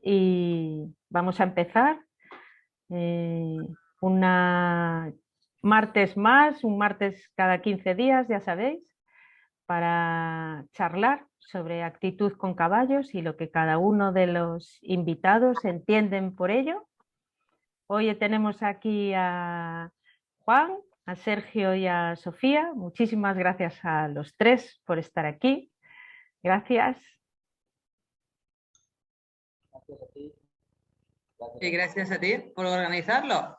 y vamos a empezar eh, una martes más, un martes cada 15 días, ya sabéis, para charlar sobre actitud con caballos y lo que cada uno de los invitados entienden por ello. Hoy tenemos aquí a Juan, a Sergio y a Sofía. Muchísimas gracias a los tres por estar aquí. Gracias. Gracias a ti. Y gracias a ti por organizarlo.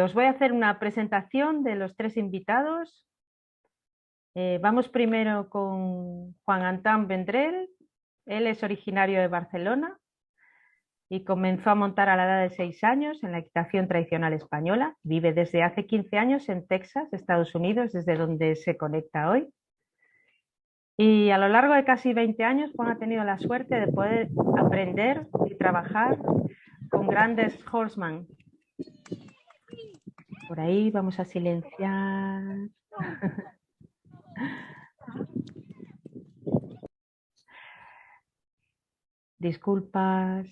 Os voy a hacer una presentación de los tres invitados. Vamos primero con Juan Antán Vendrell. Él es originario de Barcelona y comenzó a montar a la edad de 6 años en la equitación tradicional española. Vive desde hace 15 años en Texas, Estados Unidos, desde donde se conecta hoy. Y a lo largo de casi 20 años, Juan ha tenido la suerte de poder aprender y trabajar con grandes horsemen. Por ahí vamos a silenciar. Disculpas.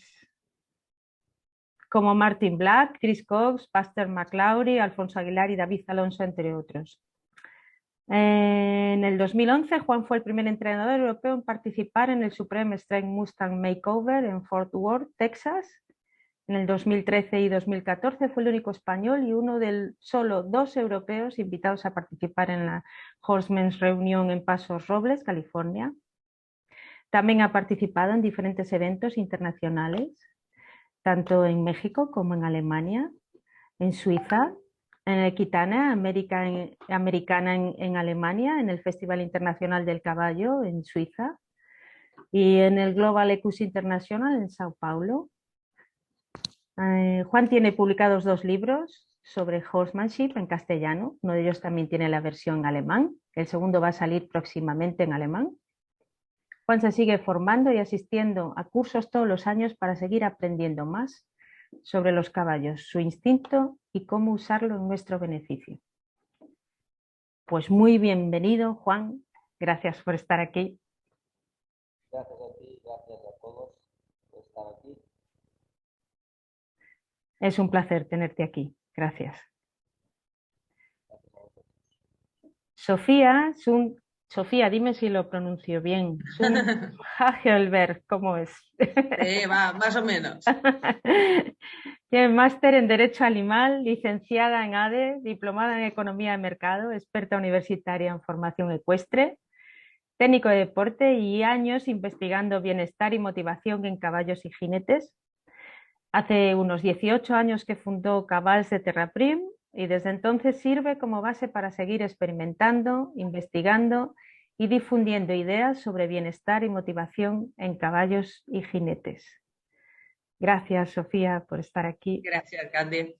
Como Martin Black, Chris Cox, Buster McLaury, Alfonso Aguilar y David Alonso, entre otros. En el 2011, Juan fue el primer entrenador europeo en participar en el Supreme Strength Mustang Makeover en Fort Worth, Texas. En el 2013 y 2014 fue el único español y uno de solo 2 europeos invitados a participar en la Horsemen's Reunion en Pasos Robles, California. También ha participado en diferentes eventos internacionales, tanto en México como en Alemania, en Suiza, en Equitana Americana en Alemania, en el Festival Internacional del Caballo en Suiza y en el Global Equus International en Sao Paulo. Juan tiene publicados 2 libros sobre horsemanship en castellano. Uno de ellos también tiene la versión en alemán. El segundo va a salir próximamente en alemán. Juan se sigue formando y asistiendo a cursos todos los años para seguir aprendiendo más sobre los caballos, su instinto y cómo usarlo en nuestro beneficio. Pues muy bienvenido, Juan. Gracias por estar aquí. Gracias a ti, gracias a todos por estar aquí. Es un placer tenerte aquí. Gracias. Gracias a vosotros. Sofía, dime si lo pronuncio bien. Hagelberg, ¿cómo es? Sí, va, más o menos. Tiene máster en Derecho Animal, licenciada en ADE, diplomada en Economía de Mercado, experta universitaria en formación ecuestre, técnico de deporte y años investigando bienestar y motivación en caballos y jinetes. Hace unos 18 años que fundó Cabals de Terraprim y desde entonces sirve como base para seguir experimentando, investigando y difundiendo ideas sobre bienestar y motivación en caballos y jinetes. Gracias, Sofía, por estar aquí. Gracias, Candy.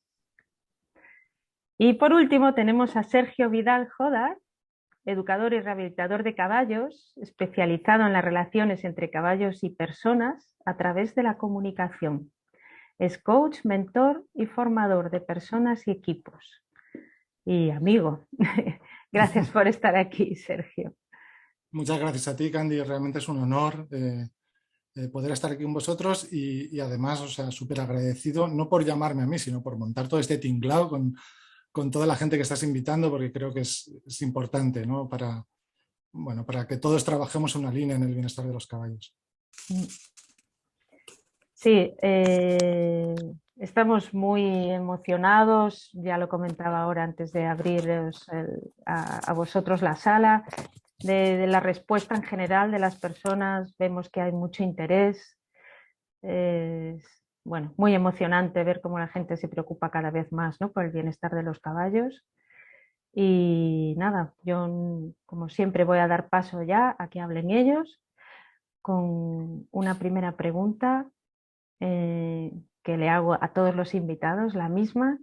Y por último tenemos a Sergio Vidal Jodar, educador y rehabilitador de caballos, especializado en las relaciones entre caballos y personas a través de la comunicación. Es coach, mentor y formador de personas y equipos. Y amigo. Gracias por estar aquí, Sergio. Muchas gracias a ti, Candy. Realmente es un honor poder estar aquí con vosotros y además, o sea, súper agradecido, no por llamarme a mí, sino por montar todo este tinglao con toda la gente que estás invitando, porque creo que es importante, ¿no? Para que todos trabajemos una línea en el bienestar de los caballos. Sí, estamos muy emocionados, ya lo comentaba ahora antes de abriros a vosotros la sala, de la respuesta en general de las personas. Vemos que hay mucho interés. Bueno, muy emocionante ver cómo la gente se preocupa cada vez más, ¿no?, por el bienestar de los caballos. Y nada, yo como siempre voy a dar paso ya a que hablen ellos con una primera pregunta que le hago a todos los invitados, la misma,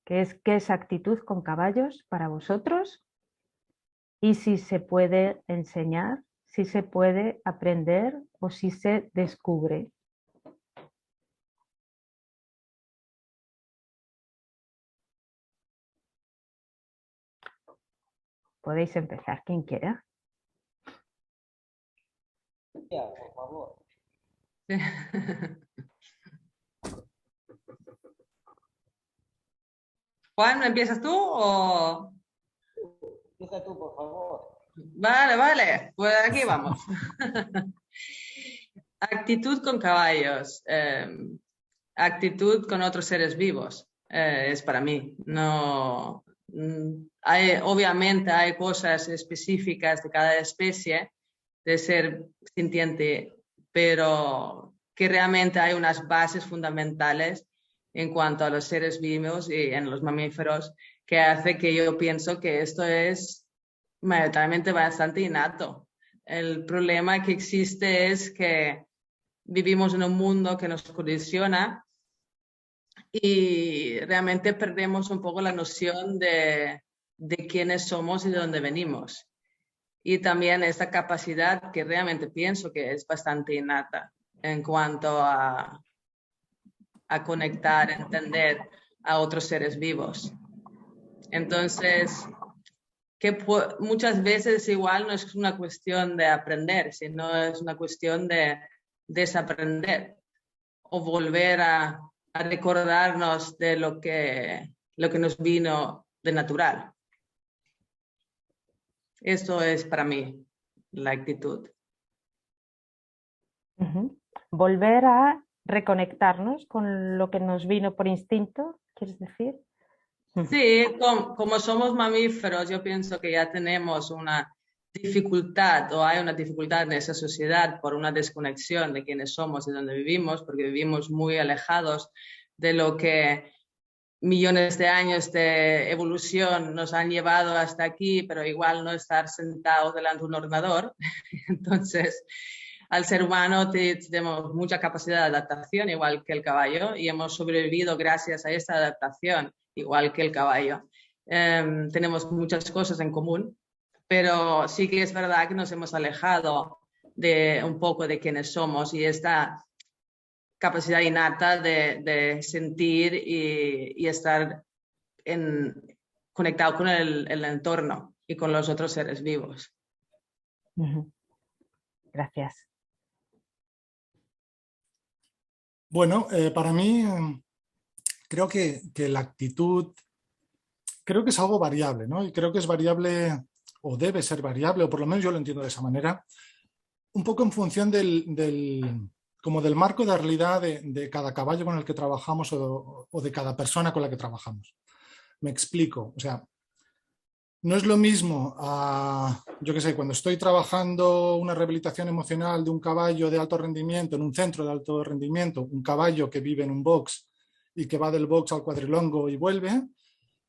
que es ¿qué es actitud con caballos para vosotros? Y si se puede enseñar, si se puede aprender o si se descubre. Podéis empezar, quien quiera. Ya, por favor. Juan, ¿empiezas tú o...? Empieza tú, por favor. Vale, pues aquí vamos. Actitud con caballos, actitud con otros seres vivos, es para mí. No, obviamente hay cosas específicas de cada especie de ser sintiente, pero que realmente hay unas bases fundamentales en cuanto a los seres vivos y en los mamíferos que hace que yo pienso que esto es mayoritariamente bastante innato. El problema que existe es que vivimos en un mundo que nos condiciona y realmente perdemos un poco la noción de quiénes somos y de dónde venimos. Y también esta capacidad que realmente pienso que es bastante innata en cuanto a conectar, entender a otros seres vivos. Entonces, que muchas veces igual no es una cuestión de aprender, sino es una cuestión de desaprender o volver a recordarnos de lo que nos vino de natural. Eso es para mí la actitud. Volver a reconectarnos con lo que nos vino por instinto, ¿quieres decir? Sí, como somos mamíferos, yo pienso que ya tenemos una dificultad o hay una dificultad en esa sociedad por una desconexión de quiénes somos y dónde vivimos, porque vivimos muy alejados de lo que millones de años de evolución nos han llevado hasta aquí, pero igual no estar sentados delante de un ordenador. Entonces, al ser humano tenemos mucha capacidad de adaptación, igual que el caballo, y hemos sobrevivido gracias a esta adaptación, igual que el caballo. Tenemos muchas cosas en común, pero sí que es verdad que nos hemos alejado de un poco de quiénes somos y esta capacidad innata de sentir y estar conectado con el entorno y con los otros seres vivos. Gracias. Bueno, para mí creo que la actitud, creo que es algo variable, ¿no? Y creo que es variable o debe ser variable, o por lo menos yo lo entiendo de esa manera, un poco en función como del marco de realidad de cada caballo con el que trabajamos o de cada persona con la que trabajamos. Me explico, o sea, no es lo mismo, yo qué sé, cuando estoy trabajando una rehabilitación emocional de un caballo de alto rendimiento en un centro de alto rendimiento, un caballo que vive en un box y que va del box al cuadrilongo y vuelve,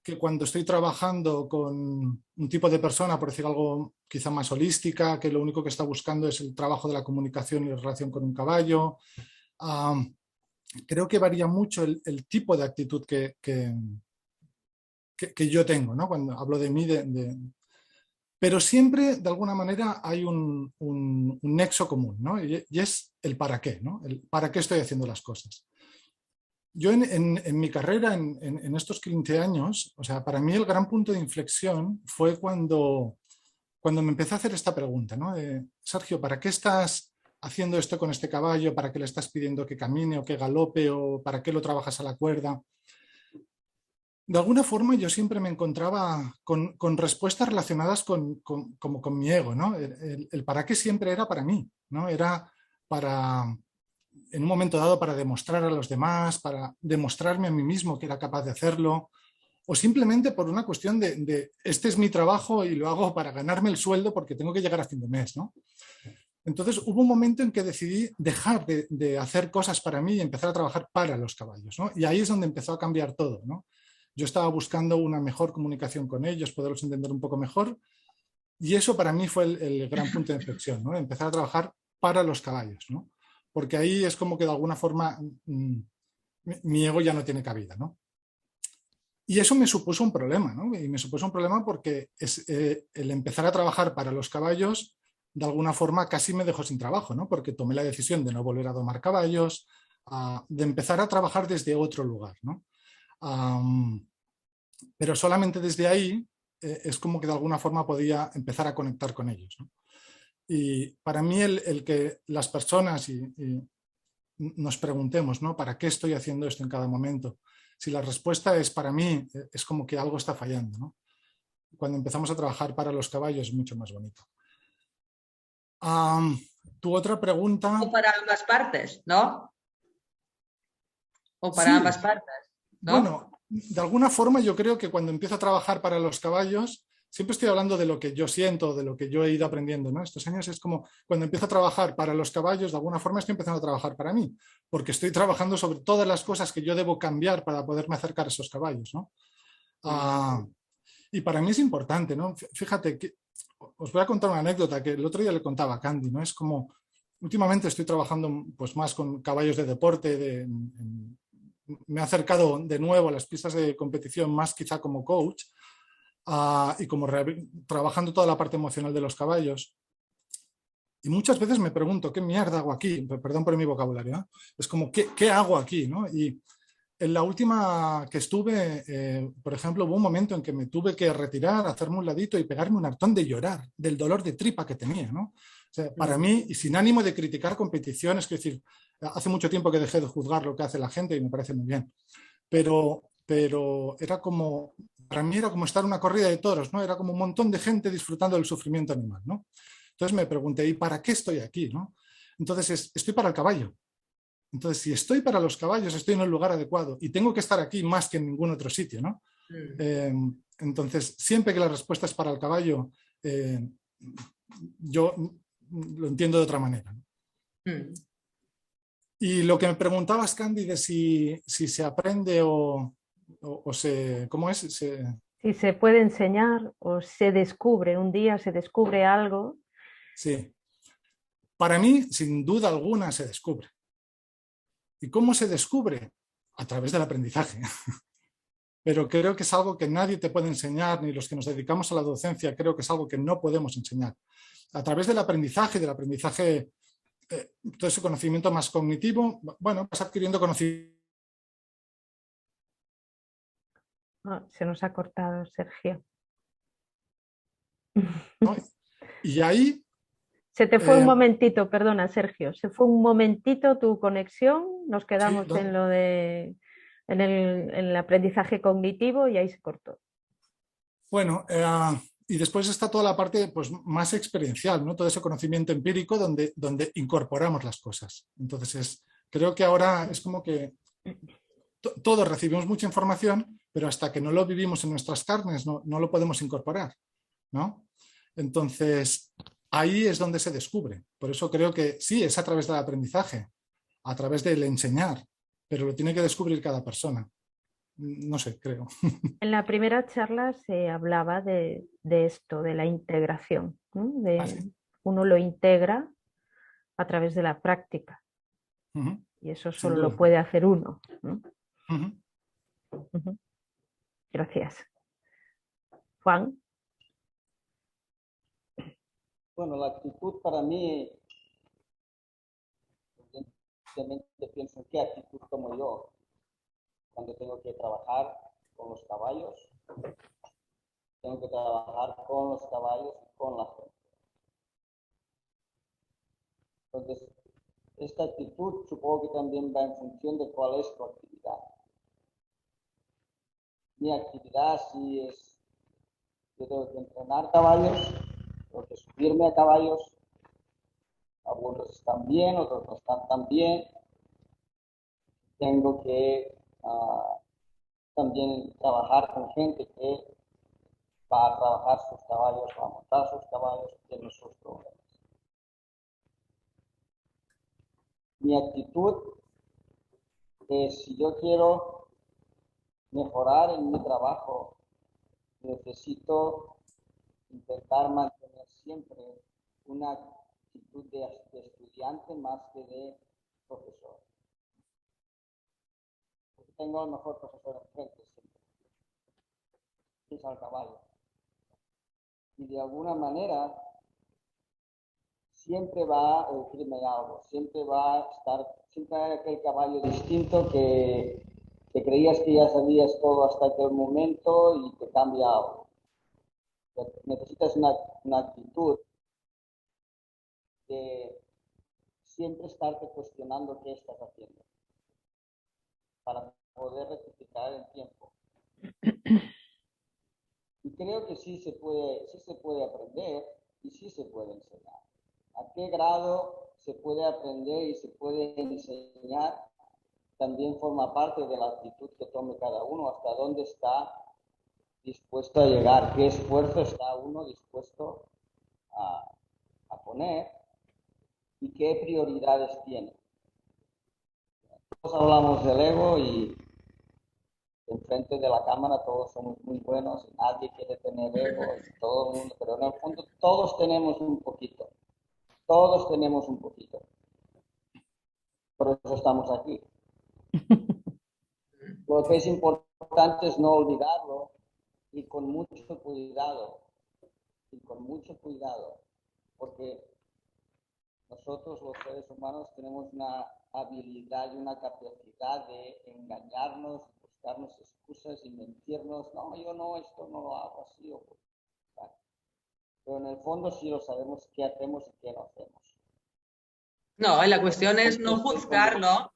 que cuando estoy trabajando con un tipo de persona, por decir algo quizá más holística, que lo único que está buscando es el trabajo de la comunicación y la relación con un caballo. Creo que varía mucho el tipo de actitud que yo tengo, ¿no? Cuando hablo de mí, pero siempre, de alguna manera, hay un nexo común, ¿no? Y es el para qué, ¿no? El para qué estoy haciendo las cosas. Yo en mi carrera, en estos 15 años, o sea, para mí el gran punto de inflexión fue cuando me empecé a hacer esta pregunta, ¿no? Sergio, ¿para qué estás haciendo esto con este caballo? ¿Para qué le estás pidiendo que camine o que galope? ¿O para qué lo trabajas a la cuerda? De alguna forma yo siempre me encontraba con respuestas relacionadas como con mi ego, ¿no? El para qué siempre era para mí, ¿no? Era para, en un momento dado, para demostrar a los demás, para demostrarme a mí mismo que era capaz de hacerlo, o simplemente por una cuestión de este es mi trabajo y lo hago para ganarme el sueldo porque tengo que llegar a fin de mes, ¿no? Entonces hubo un momento en que decidí dejar de hacer cosas para mí y empezar a trabajar para los caballos, ¿no? Y ahí es donde empezó a cambiar todo, ¿no? Yo estaba buscando una mejor comunicación con ellos, poderlos entender un poco mejor, y eso para mí fue el gran punto de inflexión, ¿no? Empezar a trabajar para los caballos, ¿no? Porque ahí es como que de alguna forma mi ego ya no tiene cabida, ¿no? Y eso me supuso un problema, ¿no? Y me supuso un problema porque el empezar a trabajar para los caballos, de alguna forma casi me dejó sin trabajo, ¿no? Porque tomé la decisión de no volver a domar caballos, de empezar a trabajar desde otro lugar, ¿no? Pero solamente desde ahí es como que de alguna forma podía empezar a conectar con ellos, ¿no? Y para mí el que las personas, y nos preguntemos, ¿no? ¿Para qué estoy haciendo esto en cada momento? Si la respuesta es para mí, es como que algo está fallando, ¿no? Cuando empezamos a trabajar para los caballos es mucho más bonito. Tu otra pregunta... O para ambas partes, ¿no? O para Sí. ambas partes, ¿no? Bueno, de alguna forma yo creo que cuando empiezo a trabajar para los caballos, siempre estoy hablando de lo que yo siento, de lo que yo he ido aprendiendo, ¿no? Estos años es como cuando empiezo a trabajar para los caballos, de alguna forma estoy empezando a trabajar para mí, porque estoy trabajando sobre todas las cosas que yo debo cambiar para poderme acercar a esos caballos, ¿no? Y para mí es importante, ¿no? Fíjate, que os voy a contar una anécdota que el otro día le contaba a Candy, ¿no? Es como, últimamente estoy trabajando pues más con caballos de deporte, me he acercado de nuevo a las pistas de competición más quizá como coach y como trabajando toda la parte emocional de los caballos. Y muchas veces me pregunto, ¿qué mierda hago aquí? Perdón por mi vocabulario, ¿no? Es como, ¿qué hago aquí? ¿No? Y en la última que estuve, por ejemplo, hubo un momento en que me tuve que retirar, hacerme un ladito y pegarme un hartón de llorar, del dolor de tripa que tenía, ¿no? O sea, para mí, y sin ánimo de criticar competiciones, quiero decir, hace mucho tiempo que dejé de juzgar lo que hace la gente y me parece muy bien. Pero era como, para mí era como estar en una corrida de toros, ¿no? Era como un montón de gente disfrutando del sufrimiento animal, ¿no? Entonces me pregunté, ¿y para qué estoy aquí, no? Entonces, estoy para el caballo. Entonces, si estoy para los caballos, estoy en el lugar adecuado y tengo que estar aquí más que en ningún otro sitio, ¿no? Entonces, siempre que la respuesta es para el caballo, yo lo entiendo de otra manera. Y lo que me preguntabas, Candy, de si se aprende o se... ¿Cómo es? Si se puede enseñar o se descubre, un día se descubre algo. Sí. Para mí, sin duda alguna, se descubre. ¿Y cómo se descubre? A través del aprendizaje. Pero creo que es algo que nadie te puede enseñar, ni los que nos dedicamos a la docencia, creo que es algo que no podemos enseñar. A través del aprendizaje, todo ese conocimiento más cognitivo, bueno, vas adquiriendo conocimiento. Se nos ha cortado, Sergio. ¿No? Y ahí... Se te fue un momentito, perdona, Sergio, se fue un momentito tu conexión, nos quedamos sí, en lo de en el aprendizaje cognitivo y ahí se cortó. Bueno, y después está toda la parte pues, más experiencial, ¿no? Todo ese conocimiento empírico donde incorporamos las cosas. Entonces, creo que ahora es como que todos recibimos mucha información, pero hasta que no lo vivimos en nuestras carnes no lo podemos incorporar, ¿no? Entonces, ahí es donde se descubre. Por eso creo que sí, es a través del aprendizaje, a través del enseñar, pero lo tiene que descubrir cada persona. No sé, creo. En la primera charla se hablaba de esto, de la integración, ¿no? ¿Sí? Uno lo integra a través de la práctica. Y eso solo lo puede hacer uno, ¿no? Gracias. Juan. Bueno, la actitud para mí, evidentemente pienso en qué actitud tomo yo cuando tengo que trabajar con los caballos. Tengo que trabajar con los caballos y con la gente. Entonces, esta actitud supongo que también va en función de cuál es tu actividad. Mi actividad sí es, yo tengo que entrenar caballos, tengo que subirme a caballos, algunos están bien, otros no están tan bien. Tengo que también trabajar con gente que va a trabajar sus caballos, va a montar sus caballos, tiene sus problemas. Mi actitud es, si yo quiero mejorar en mi trabajo, necesito intentar mantener siempre una actitud de estudiante más que de profesor. Porque tengo el mejor profesor enfrente siempre, que es al caballo. Y de alguna manera siempre va a decirme algo, siempre va a estar, siempre hay aquel caballo distinto que creías que ya sabías todo hasta aquel momento y te cambia algo. Necesitas una actitud de siempre estarte cuestionando qué estás haciendo para poder rectificar el tiempo. Y creo que sí se puede aprender y sí se puede enseñar. ¿A qué grado se puede aprender y se puede enseñar? También forma parte de la actitud que tome cada uno, hasta dónde está dispuesto a llegar, qué esfuerzo está uno dispuesto a poner y qué prioridades tiene. Todos hablamos del ego y enfrente de la cámara todos somos muy buenos y nadie quiere tener ego, y todo el mundo, pero en el fondo todos tenemos un poquito, todos tenemos un poquito. Por eso estamos aquí. Lo que es importante es no olvidarlo y con mucho cuidado, porque nosotros los seres humanos tenemos una habilidad y una capacidad de engañarnos, buscarnos excusas y mentirnos. No, yo no, esto no lo hago así. Pero en el fondo sí lo sabemos qué hacemos y qué no hacemos. No, y la cuestión es no juzgarlo.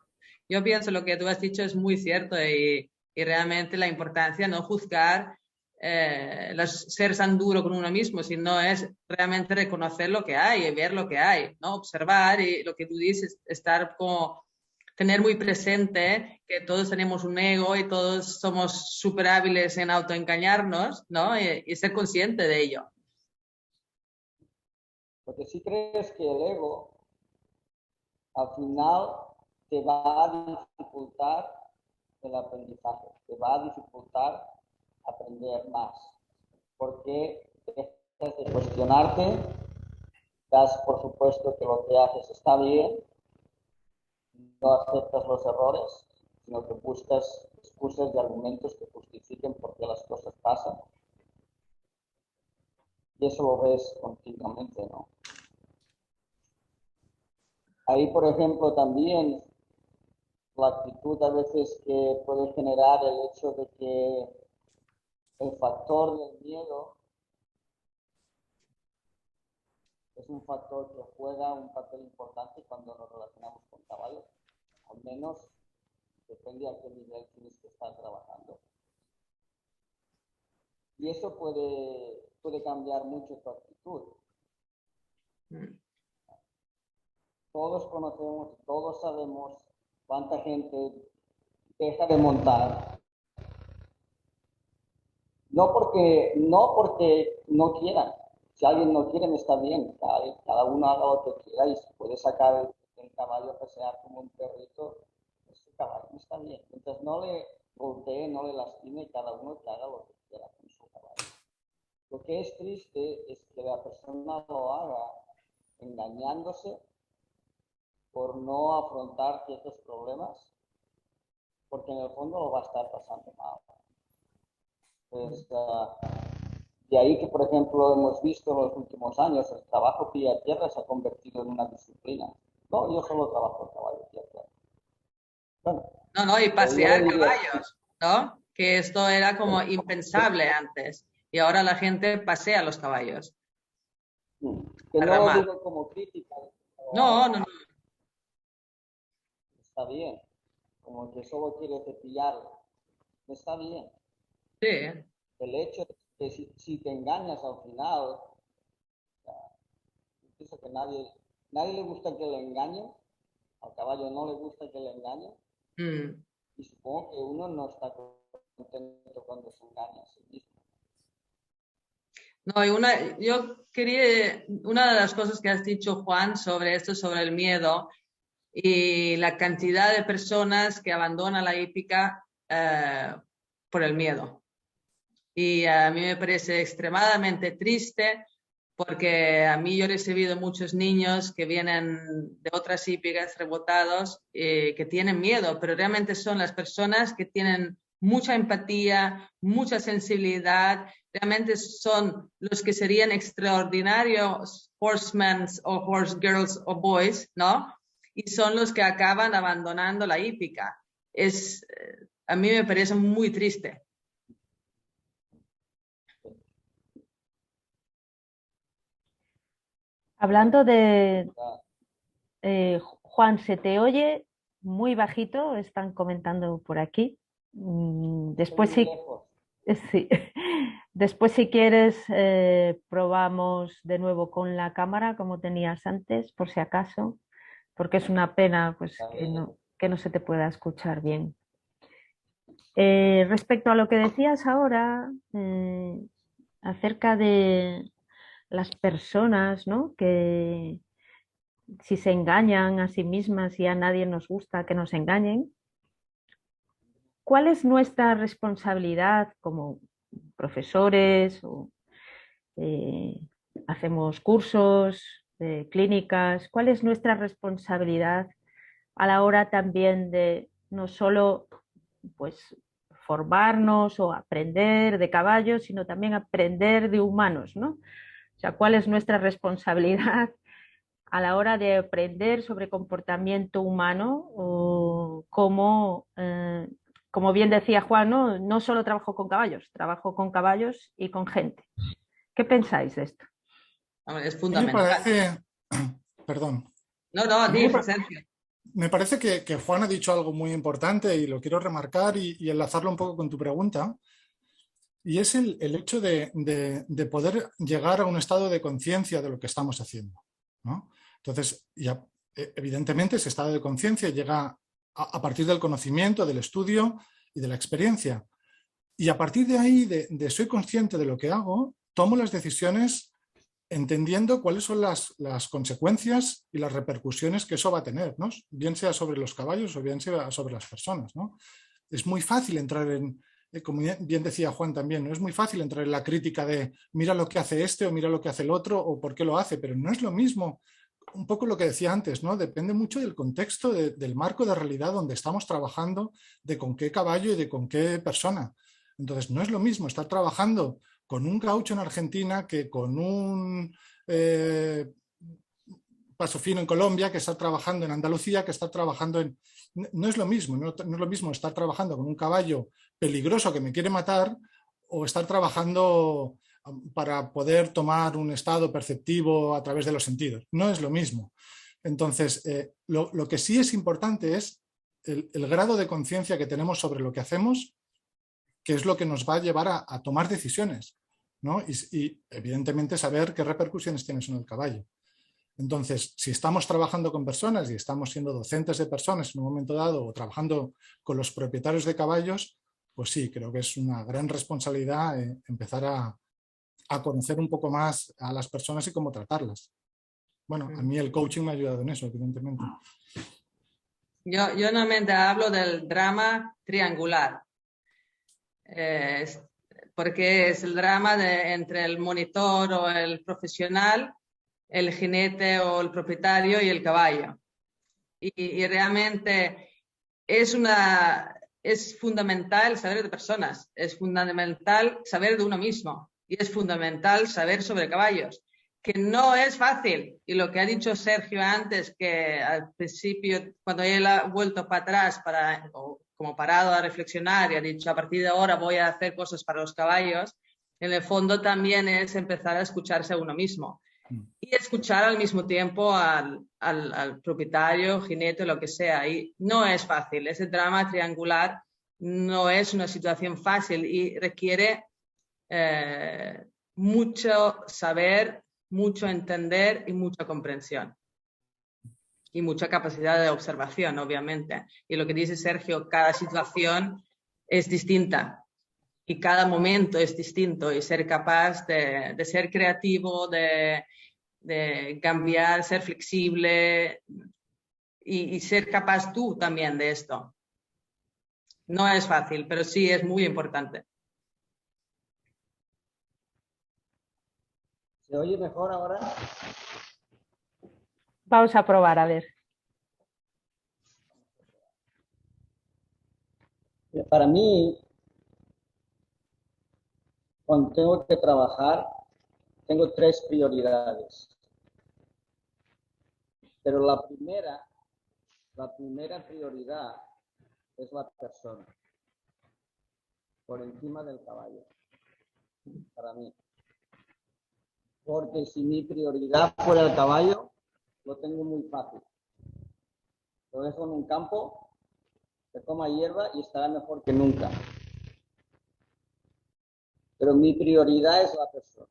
Yo pienso lo que tú has dicho es muy cierto y realmente la importancia no juzgar, ser tan duro con uno mismo, sino es realmente reconocer lo que hay y ver lo que hay, ¿no? Observar y lo que tú dices, estar como, tener muy presente que todos tenemos un ego y todos somos súper hábiles en autoengañarnos, ¿no? Y ser consciente de ello. Porque si crees que el ego al final te va a dificultar el aprendizaje, te va a dificultar aprender más, porque dejas de cuestionarte, das por supuesto que lo que haces está bien, no aceptas los errores, sino que buscas excusas y argumentos que justifiquen por qué las cosas pasan. Y eso lo ves continuamente, ¿no? Ahí, por ejemplo, también la actitud a veces que puede generar el hecho de que el factor del miedo es un factor que juega un papel importante cuando nos relacionamos con caballos, al menos depende a qué nivel tienes que estar trabajando. Y eso puede cambiar mucho tu actitud. Todos conocemos, todos sabemos cuánta gente deja de montar. No porque no quieran. Si alguien no quiere, está bien. Cada uno haga lo que quiera y se puede sacar el caballo a pasear como un perrito. Ese caballo está bien. Mientras no le golpee, no le lastime, cada uno que haga lo que quiera con su caballo. Lo que es triste es que la persona lo haga engañándose por no afrontar ciertos problemas, porque en el fondo lo va a estar pasando mal. Pues, de ahí que, por ejemplo, hemos visto en los últimos años el trabajo pie a tierra se ha convertido en una disciplina. No, yo solo trabajo el caballo pie a tierra. Bueno, no, y pasear caballos, ¿no? Que esto era como impensable antes y ahora la gente pasea los caballos. Que no lo digo como crítica. No. Está bien, como que solo quiere cepillarlo. Está bien. Sí. El hecho de que si te engañas al final, pienso que nadie le gusta que le engañen, al caballo no le gusta que le engañen, y supongo que uno no está contento cuando se engaña a sí mismo. No, yo quería, una de las cosas que has dicho, Juan, sobre esto, sobre el miedo y la cantidad de personas que abandonan la hípica por el miedo. Y a mí me parece extremadamente triste porque a mí yo he recibido muchos niños que vienen de otras hípicas rebotados que tienen miedo, pero realmente son las personas que tienen mucha empatía, mucha sensibilidad, realmente son los que serían extraordinarios horsemen o horse girls o boys, ¿no? Y son los que acaban abandonando la hípica. A mí me parece muy triste. Hablando de Juan, se te oye muy bajito, están comentando por aquí. Después Estoy sí, muy lejos. sí. Después si quieres probamos de nuevo con la cámara como tenías antes, por si acaso, porque es una pena pues, A ver. que no se te pueda escuchar bien. Respecto a lo que decías ahora, acerca de las personas, ¿no? Que si se engañan a sí mismas y a nadie nos gusta que nos engañen, ¿cuál es nuestra responsabilidad como profesores o hacemos cursos, clínicas? ¿Cuál es nuestra responsabilidad a la hora también de no solo pues formarnos o aprender de caballos, sino también aprender de humanos, ¿no? O sea, ¿cuál es nuestra responsabilidad a la hora de aprender sobre comportamiento humano o cómo, como bien decía Juan, ¿no? No solo trabajo con caballos y con gente. ¿Qué pensáis de esto? Es A mí me fundamental. parece, perdón, No, no, a mí Sergio. me parece que Juan ha dicho algo muy importante y lo quiero remarcar y enlazarlo un poco con tu pregunta. Y es el hecho de poder llegar a un estado de conciencia de lo que estamos haciendo, ¿no? Entonces, ya, evidentemente, ese estado de conciencia llega a partir del conocimiento, del estudio y de la experiencia. Y a partir de ahí, de soy consciente de lo que hago, tomo las decisiones entendiendo cuáles son las consecuencias y las repercusiones que eso va a tener, ¿no? Bien sea sobre los caballos o bien sea sobre las personas, ¿no? Es muy fácil entrar en, como bien decía Juan también, no es muy fácil entrar en la crítica de mira lo que hace este o mira lo que hace el otro o por qué lo hace, pero no es lo mismo. Un poco lo que decía antes, ¿no? Depende mucho del contexto, del marco de realidad donde estamos trabajando, de con qué caballo y de con qué persona. Entonces, no es lo mismo estar trabajando con un gaucho en Argentina que con un paso fino en Colombia, que estar trabajando en Andalucía, que estar trabajando en... No es lo mismo, no es lo mismo estar trabajando con un caballo peligroso que me quiere matar o estar trabajando para poder tomar un estado perceptivo a través de los sentidos. No es lo mismo. Entonces, lo que sí es importante es el grado de conciencia que tenemos sobre lo que hacemos, que es lo que nos va a llevar a tomar decisiones, ¿no? Y evidentemente saber qué repercusiones tiene eso en el caballo. Entonces, si estamos trabajando con personas y estamos siendo docentes de personas en un momento dado o trabajando con los propietarios de caballos, pues sí, creo que es una gran responsabilidad empezar a conocer un poco más a las personas y cómo tratarlas. Bueno, a mí el coaching me ha ayudado en eso, evidentemente. Yo normalmente hablo del drama triangular, porque es el drama entre el monitor o el profesional, el jinete o el propietario y el caballo. Y realmente es fundamental saber de personas, es fundamental saber de uno mismo y es fundamental saber sobre caballos, que no es fácil. Y lo que ha dicho Sergio antes, que al principio, cuando él ha vuelto para atrás, como parado a reflexionar y ha dicho a partir de ahora voy a hacer cosas para los caballos, en el fondo también es empezar a escucharse a uno mismo. Y escuchar al mismo tiempo al propietario, jinete, lo que sea. Y no es fácil. Ese drama triangular no es una situación fácil y requiere mucho saber, mucho entender y mucha comprensión. Y mucha capacidad de observación, obviamente. Y lo que dice Sergio, cada situación es distinta. Y cada momento es distinto. Y ser capaz de ser creativo, de cambiar, ser flexible y ser capaz tú también de esto. No es fácil, pero sí es muy importante. ¿Se oye mejor ahora? Vamos a probar, a ver. Para mí, cuando tengo que trabajar, tengo 3 prioridades. Pero la primera prioridad es la persona, por encima del caballo, para mí. Porque si mi prioridad fuera el caballo, lo tengo muy fácil. Lo dejo en un campo, que coma hierba y estará mejor que nunca. Pero mi prioridad es la persona.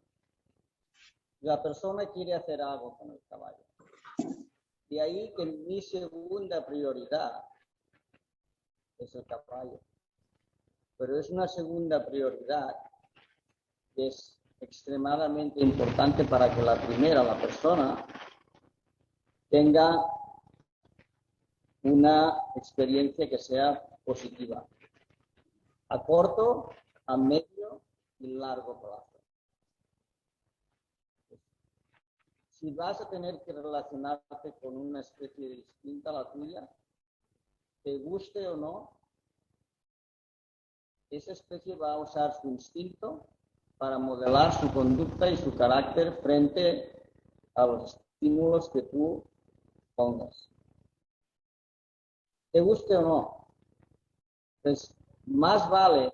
La persona quiere hacer algo con el caballo. De ahí que mi segunda prioridad es el caballo. Pero es una segunda prioridad que es extremadamente importante para que la primera, la persona, tenga una experiencia que sea positiva. A corto, a medio y largo plazo. Si vas a tener que relacionarte con una especie distinta a la tuya, te guste o no, esa especie va a usar su instinto para modelar su conducta y su carácter frente a los estímulos que tú pongas. Te guste o no, pues más vale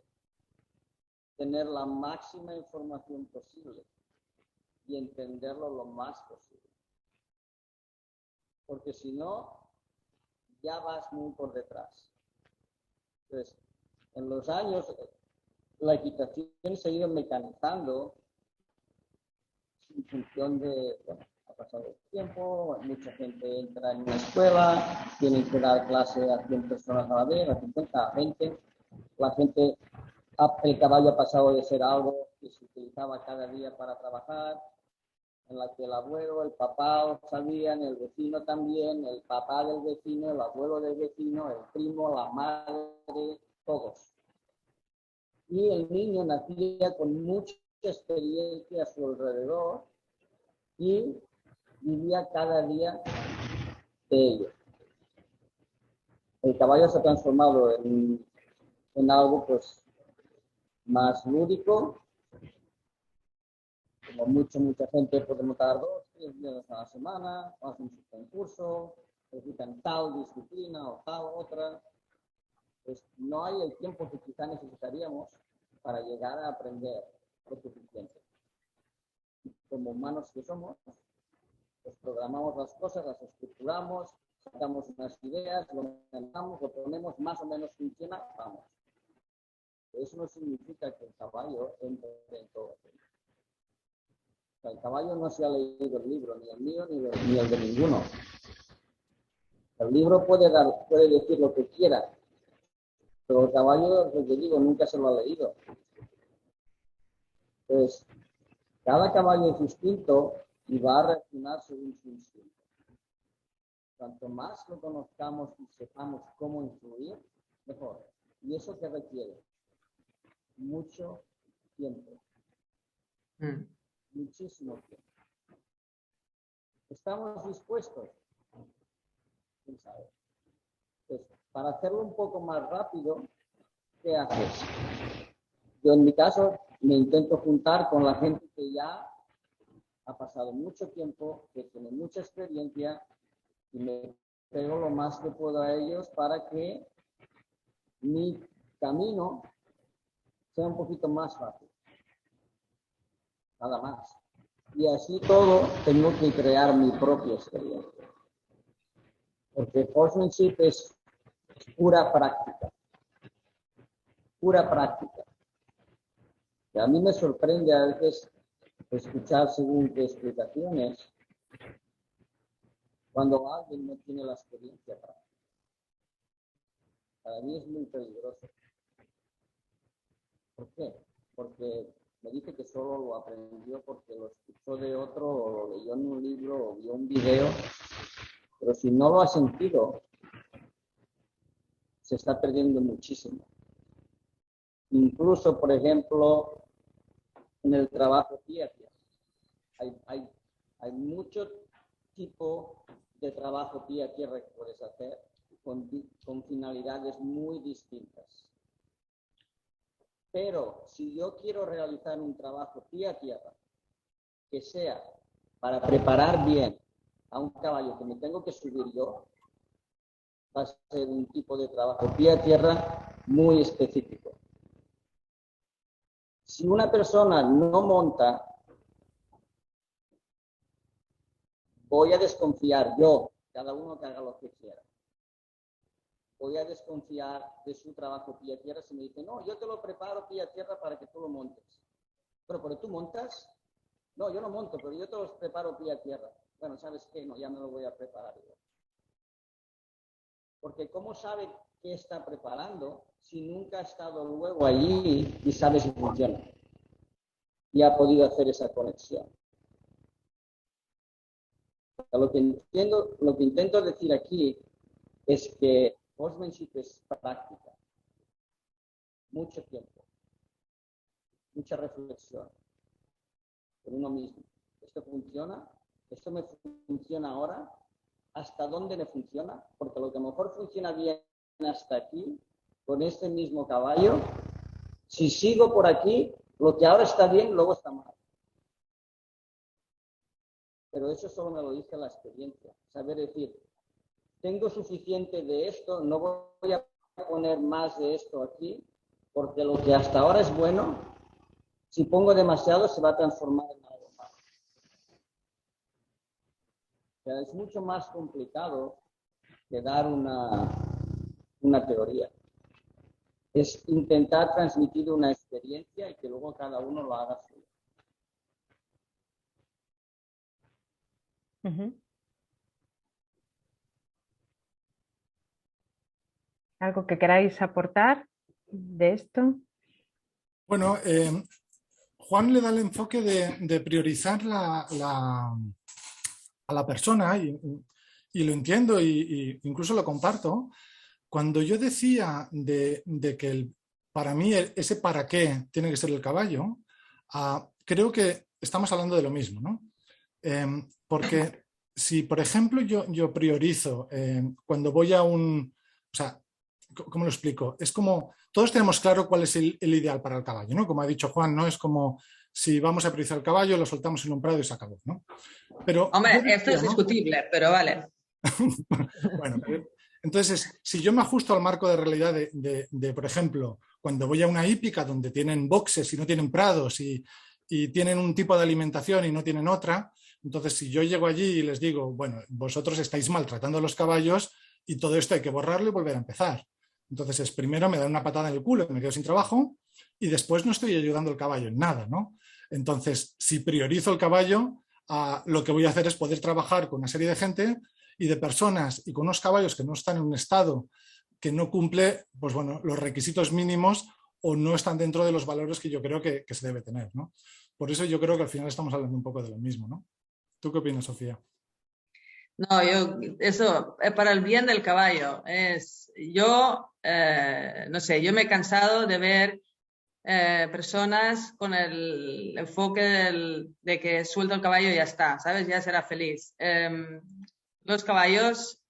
tener la máxima información posible y entenderlo lo más posible. Porque si no, ya vas muy por detrás. Entonces, en los años, la equitación se ha ido mecanizando en función de, bueno, ha pasado el tiempo, mucha gente entra en una escuela, tienen que dar clase a 100 personas a la vez, a 50, a 20. La gente, el caballo ha pasado de ser algo que se utilizaba cada día para trabajar, en la que el abuelo, el papá lo sabían, el vecino también, el papá del vecino, el abuelo del vecino, el primo, la madre, todos. Y el niño nacía con mucha experiencia a su alrededor y vivía cada día de ello. El caballo se ha transformado en algo pues más lúdico. Como mucha gente puede montar 2, 3 días a la semana, hacen su concurso, ejecutan tal disciplina o tal otra. Pues no hay el tiempo que quizá necesitaríamos para llegar a aprender lo suficiente. Como humanos que somos, pues programamos las cosas, las estructuramos, sacamos unas ideas, lo mandamos, lo ponemos, más o menos funciona, vamos. Eso no significa que el caballo entre en todo. O sea, el caballo no se ha leído el libro, ni el mío ni el de ninguno. El libro puede decir lo que quiera, pero el caballo, lo que digo, nunca se lo ha leído. Entonces, cada caballo es distinto y va a reaccionar según su instinto. Cuanto más lo conozcamos y sepamos cómo influir, mejor. ¿Y eso qué requiere? Mucho tiempo. Muchísimo tiempo. ¿Estamos dispuestos? ¿Quién sabe? Pues, para hacerlo un poco más rápido, ¿qué haces? Yo en mi caso me intento juntar con la gente que ya ha pasado mucho tiempo, que tiene mucha experiencia y me pego lo más que puedo a ellos para que mi camino sea un poquito más fácil. Nada más. Y así todo tengo que crear mi propia experiencia. Porque horsemanship es pura práctica. Pura práctica. Y a mí me sorprende a veces escuchar según qué explicaciones cuando alguien no tiene la experiencia práctica. Para mí es muy peligroso. ¿Por qué? Porque me dice que solo lo aprendió porque lo escuchó de otro o lo leyó en un libro o vio un video, pero si no lo ha sentido, se está perdiendo muchísimo. Incluso, por ejemplo, en el trabajo pie a pie. Hay mucho tipo de trabajo pie a tierra que puedes hacer con finalidades muy distintas. Pero si yo quiero realizar un trabajo pie a tierra que sea para preparar bien a un caballo que me tengo que subir yo, va a ser un tipo de trabajo pie a tierra muy específico. Si una persona no monta, voy a desconfiar yo, cada uno que haga lo que quiera. voy a desconfiar de su trabajo pie a tierra si me dice, no, yo te lo preparo pie a tierra para que tú lo montes. Pero tú montas. No, yo no monto, pero yo te los preparo pie a tierra. Bueno, ¿sabes qué? No, ya me lo voy a preparar yo. Porque ¿cómo sabe qué está preparando si nunca ha estado luego allí y sabe si funciona? Y ha podido hacer esa conexión. Lo que intento decir aquí es que horsemanship es práctica. Mucho tiempo. Mucha reflexión. Con uno mismo. ¿Esto funciona? ¿Esto me funciona ahora? ¿Hasta dónde me funciona? Porque lo que mejor funciona bien hasta aquí, con este mismo caballo, si sigo por aquí, lo que ahora está bien, luego está mal. Pero eso solo me lo dice la experiencia. Saber decir, tengo suficiente de esto, no voy a poner más de esto aquí, porque lo que hasta ahora es bueno, si pongo demasiado se va a transformar en algo malo. O sea, es mucho más complicado que dar una teoría. Es intentar transmitir una experiencia y que luego cada uno lo haga suyo. ¿Algo que queráis aportar de esto? Bueno, Juan le da el enfoque de priorizar a la persona y lo entiendo y incluso lo comparto. Cuando yo decía de que para mí ese para qué tiene que ser el caballo, creo que estamos hablando de lo mismo, ¿no? Porque si, por ejemplo, yo priorizo cuando voy a un... O sea, ¿cómo lo explico? Es como, todos tenemos claro cuál es el ideal para el caballo, ¿no? Como ha dicho Juan, ¿no? Es como si vamos a priorizar el caballo, lo soltamos en un prado y se acabó, ¿no? Pero hombre, esto es discutible, pero vale. Bueno, entonces, si yo me ajusto al marco de realidad de, por ejemplo, cuando voy a una hípica donde tienen boxes y no tienen prados y tienen un tipo de alimentación y no tienen otra, entonces si yo llego allí y les digo, bueno, vosotros estáis maltratando a los caballos y todo esto hay que borrarlo y volver a empezar. Entonces, primero me dan una patada en el culo y me quedo sin trabajo y después no estoy ayudando al caballo en nada, ¿no? Entonces, si priorizo el caballo, lo que voy a hacer es poder trabajar con una serie de gente y de personas y con unos caballos que no están en un estado que no cumple, pues bueno, los requisitos mínimos o no están dentro de los valores que yo creo que se debe tener, ¿no? Por eso yo creo que al final estamos hablando un poco de lo mismo, ¿no? ¿Tú qué opinas, Sofía? No, eso es para el bien del caballo. No sé, yo me he cansado de ver personas con el enfoque de que suelto el caballo y ya está, ¿sabes? Ya será feliz. Los caballos,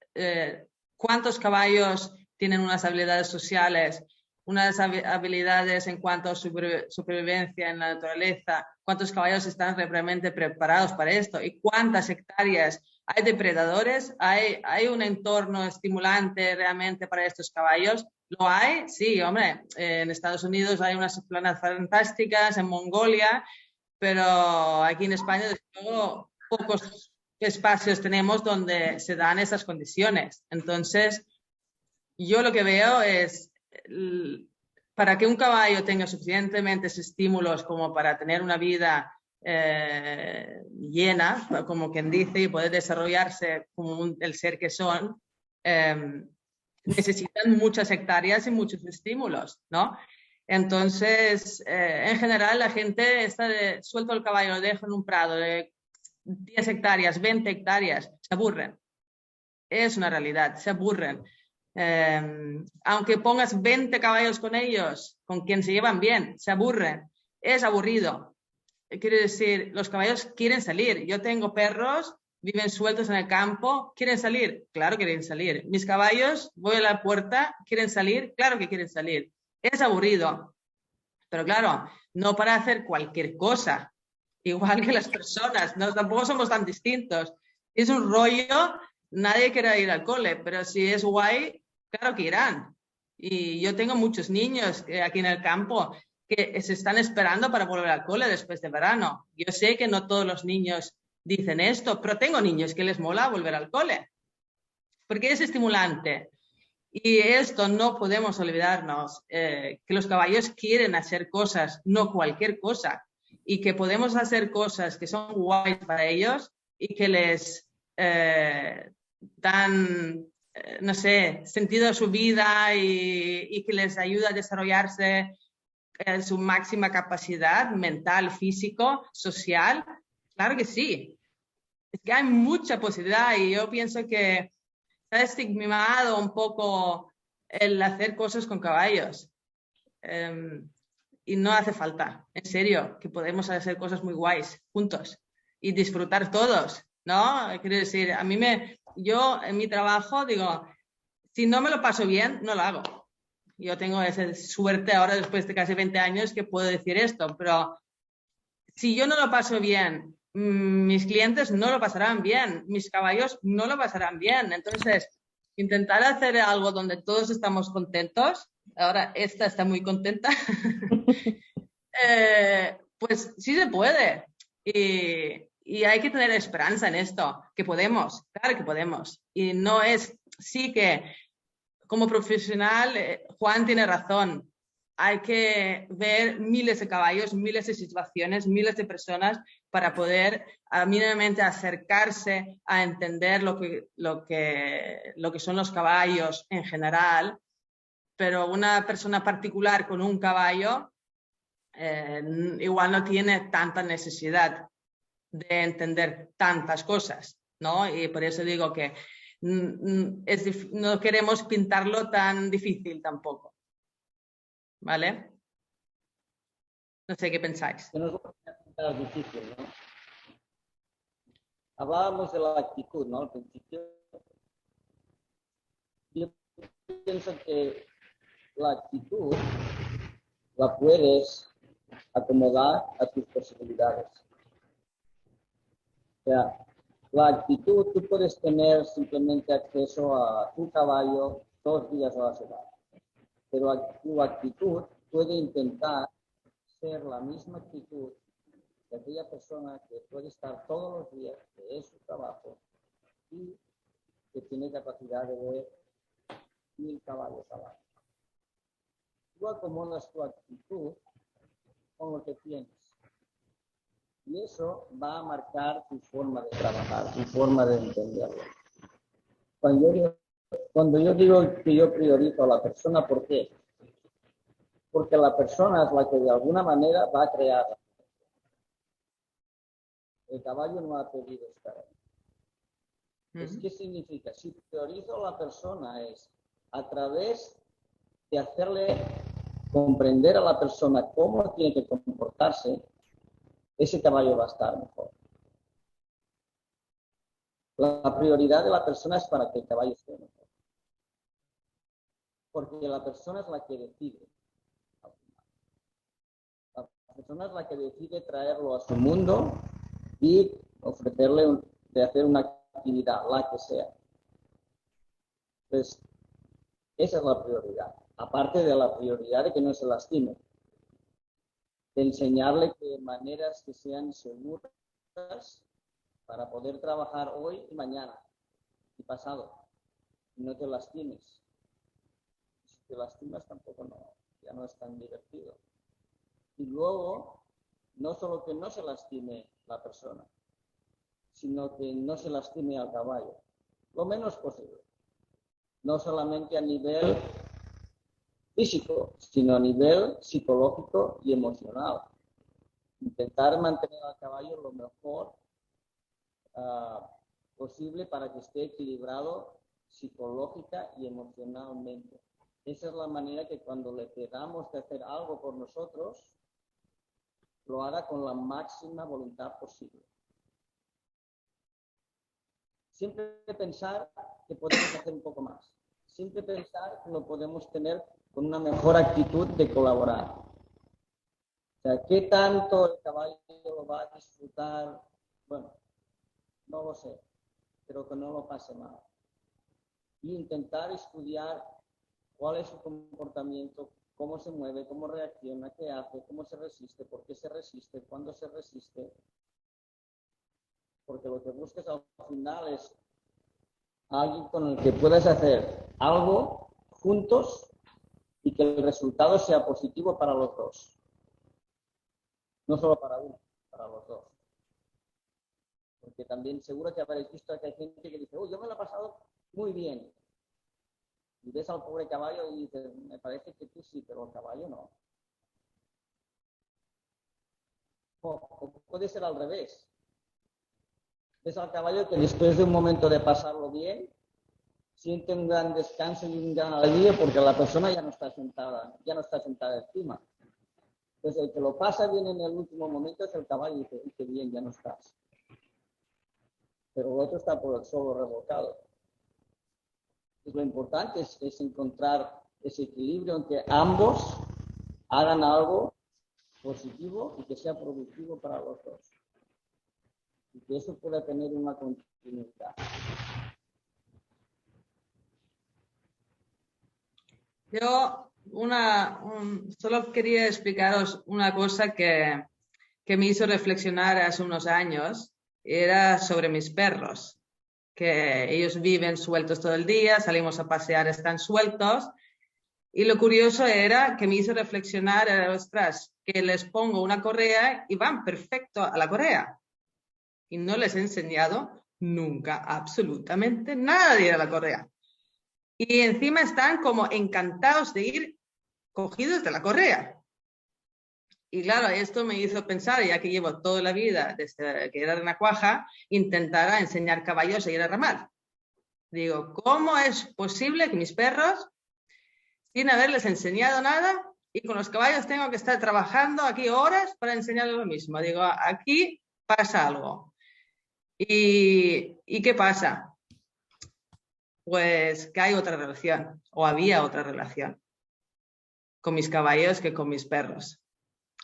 ¿cuántos caballos tienen unas habilidades sociales, unas habilidades en cuanto a supervivencia en la naturaleza? ¿Cuántos caballos están realmente preparados para esto? ¿Y cuántas hectáreas? ¿Hay depredadores? ¿Hay un entorno estimulante realmente para estos caballos? ¿Lo hay? Sí, hombre. En Estados Unidos hay unas planas fantásticas, en Mongolia, pero aquí en España, desde luego, pocos espacios tenemos donde se dan esas condiciones. Entonces, yo lo que veo es, para que un caballo tenga suficientemente estímulos como para tener una vida llena, como quien dice, y poder desarrollarse como el ser que son, necesitan muchas hectáreas y muchos estímulos, ¿no? Entonces, en general, la gente está suelto el caballo, lo deja en un prado de 10 hectáreas, 20 hectáreas, se aburren. Es una realidad, se aburren. Aunque pongas 20 caballos con ellos, con quien se llevan bien, se aburren. Es aburrido. Quiere decir, los caballos quieren salir. Yo tengo perros, viven sueltos en el campo, ¿quieren salir? Claro que quieren salir. Mis caballos, voy a la puerta, ¿quieren salir? Claro que quieren salir. Es aburrido. Pero claro, no para hacer cualquier cosa. Igual que las personas, no, tampoco somos tan distintos. Es un rollo, nadie quiere ir al cole, pero si es guay, claro que irán. Y yo tengo muchos niños aquí en el campo que se están esperando para volver al cole después de verano. Yo sé que no todos los niños dicen esto, pero tengo niños que les mola volver al cole, porque es estimulante. Y esto no podemos olvidarnos, que los caballos quieren hacer cosas, no cualquier cosa, y que podemos hacer cosas que son guays para ellos y que les dan, no sé, sentido a su vida y que les ayuda a desarrollarse en su máxima capacidad mental, físico, social. Claro que sí. Es que hay mucha posibilidad y yo pienso que está estigmatizado un poco el hacer cosas con caballos. Y no hace falta, en serio, que podemos hacer cosas muy guays juntos y disfrutar todos, ¿no? Quiero decir, yo en mi trabajo digo, si no me lo paso bien, no lo hago. Yo tengo esa suerte ahora, después de casi 20 años, que puedo decir esto, pero si yo no lo paso bien, mis clientes no lo pasarán bien, mis caballos no lo pasarán bien. Entonces, intentar hacer algo donde todos estamos contentos, ahora esta está muy contenta, pues sí se puede. Y hay que tener esperanza en esto, que podemos, claro que podemos. Y no es, sí que como profesional, Juan tiene razón. Hay que ver miles de caballos, miles de situaciones, miles de personas para poder mínimamente acercarse a entender lo que son los caballos en general. Pero una persona particular con un caballo igual no tiene tanta necesidad de entender tantas cosas, ¿no? Y por eso digo que no queremos pintarlo tan difícil tampoco. ¿Vale? No sé qué pensáis. Que no es difícil, ¿no? Hablábamos de la actitud, ¿no? Al principio. Yo pienso que la actitud la puedes acomodar a tus posibilidades. O sea, la actitud, tú puedes tener simplemente acceso a tu caballo 2 días a la semana, pero tu actitud puede intentar ser la misma actitud de aquella persona que puede estar todos los días, que es su trabajo, y que tiene capacidad de ver 1000 caballos al año. Tú acomodas tu actitud con lo que tienes. Y eso va a marcar tu forma de trabajar, tu forma de entenderlo. Cuando yo digo que yo priorizo a la persona, ¿por qué? Porque la persona es la que de alguna manera va a crear. El caballo no ha pedido estar ahí. ¿Qué significa? Si priorizo a la persona es a través de hacerle comprender a la persona cómo tiene que comportarse, ese caballo va a estar mejor. La prioridad de la persona es para que el caballo esté mejor. Porque la persona es la que decide. La persona es la que decide traerlo a su mundo y ofrecerle de hacer una actividad, la que sea. Entonces, esa es la prioridad. Aparte de la prioridad de que no se lastime. De enseñarle que maneras que sean seguras para poder trabajar hoy y mañana y pasado. Y no te lastimes. Si te lastimas tampoco ya no es tan divertido. Y luego, no solo que no se lastime la persona, sino que no se lastime al caballo. Lo menos posible. No solamente a nivel físico, sino a nivel psicológico y emocional. Intentar mantener al caballo lo mejor posible para que esté equilibrado psicológica y emocionalmente. Esa es la manera que cuando le pedamos de hacer algo por nosotros, lo haga con la máxima voluntad posible. Siempre pensar que podemos hacer un poco más. Siempre pensar que lo podemos tener con una mejor actitud de colaborar. O sea, ¿qué tanto el caballo lo va a disfrutar? Bueno, no lo sé, pero que no lo pase mal. Y intentar estudiar cuál es su comportamiento, cómo se mueve, cómo reacciona, qué hace, cómo se resiste, por qué se resiste, cuándo se resiste. Porque lo que buscas al final es alguien con el que puedas hacer algo juntos y que el resultado sea positivo para los dos. No solo para uno, para los dos. Porque también seguro que habréis visto que hay gente que dice, yo me lo he pasado muy bien. Y ves al pobre caballo y dices, me parece que tú sí, pero el caballo no. O puede ser al revés. Ves al caballo que después de un momento de pasarlo bien, siente un gran descanso y un gran alivio porque la persona ya no está sentada encima. Entonces el que lo pasa bien en el último momento es el caballo y dice, qué bien, ya no estás. Pero el otro está por el suelo revolcado. Entonces, lo importante es encontrar ese equilibrio en que ambos hagan algo positivo y que sea productivo para los dos. Y que eso pueda tener una continuidad. Yo solo quería explicaros una cosa que me hizo reflexionar hace unos años. Era sobre mis perros, que ellos viven sueltos todo el día, salimos a pasear, están sueltos. Y lo curioso era que me hizo reflexionar, ostras, que les pongo una correa y van perfecto a la correa. Y no les he enseñado nunca absolutamente nada de ir a la correa. Y encima están como encantados de ir cogidos de la correa. Y claro, esto me hizo pensar, ya que llevo toda la vida, desde que era renacuaja, intentar enseñar caballos a ir a ramar. Digo, ¿cómo es posible que mis perros, sin haberles enseñado nada, y con los caballos tengo que estar trabajando aquí horas para enseñarles lo mismo? Digo, aquí pasa algo. ¿Y qué pasa? Pues que hay otra relación, o había otra relación con mis caballos que con mis perros.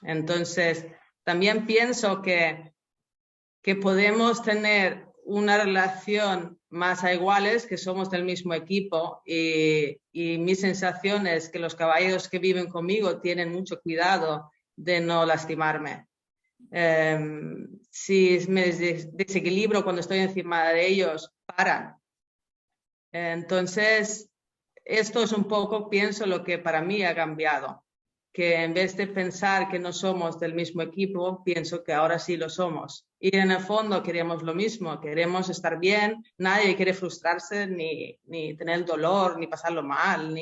Entonces, también pienso que podemos tener una relación más a iguales, que somos del mismo equipo, y mi sensación es que los caballos que viven conmigo tienen mucho cuidado de no lastimarme. Si me desequilibro cuando estoy encima de ellos, paran. Entonces, esto es un poco, pienso, lo que para mí ha cambiado, que en vez de pensar que no somos del mismo equipo, pienso que ahora sí lo somos. Y en el fondo queremos lo mismo, queremos estar bien, nadie quiere frustrarse, ni tener dolor, ni pasarlo mal,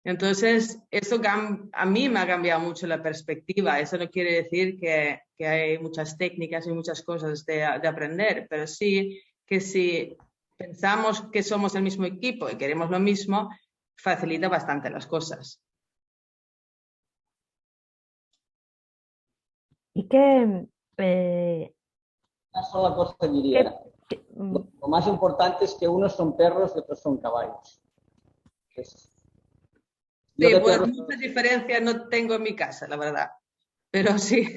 Entonces, esto a mí me ha cambiado mucho la perspectiva. Eso no quiere decir que hay muchas técnicas y muchas cosas de aprender, pero sí que si pensamos que somos el mismo equipo y queremos lo mismo, facilita bastante las cosas. Y que Una sola cosa diría. Lo más importante es que unos son perros y otros son caballos. Sí, pues muchas diferencias no tengo en mi casa, la verdad. Pero sí,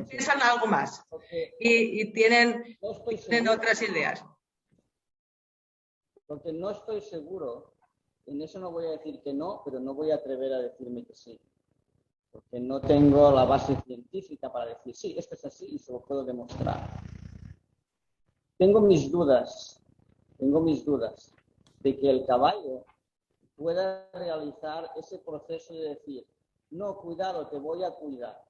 piensan algo más y tienen otras ideas. Porque no estoy seguro, en eso no voy a decir que no, pero no voy a atrever a decirme que sí. Porque no tengo la base científica para decir, sí, esto es así y se lo puedo demostrar. Tengo mis dudas de que el caballo pueda realizar ese proceso de decir, no, cuidado, te voy a cuidar.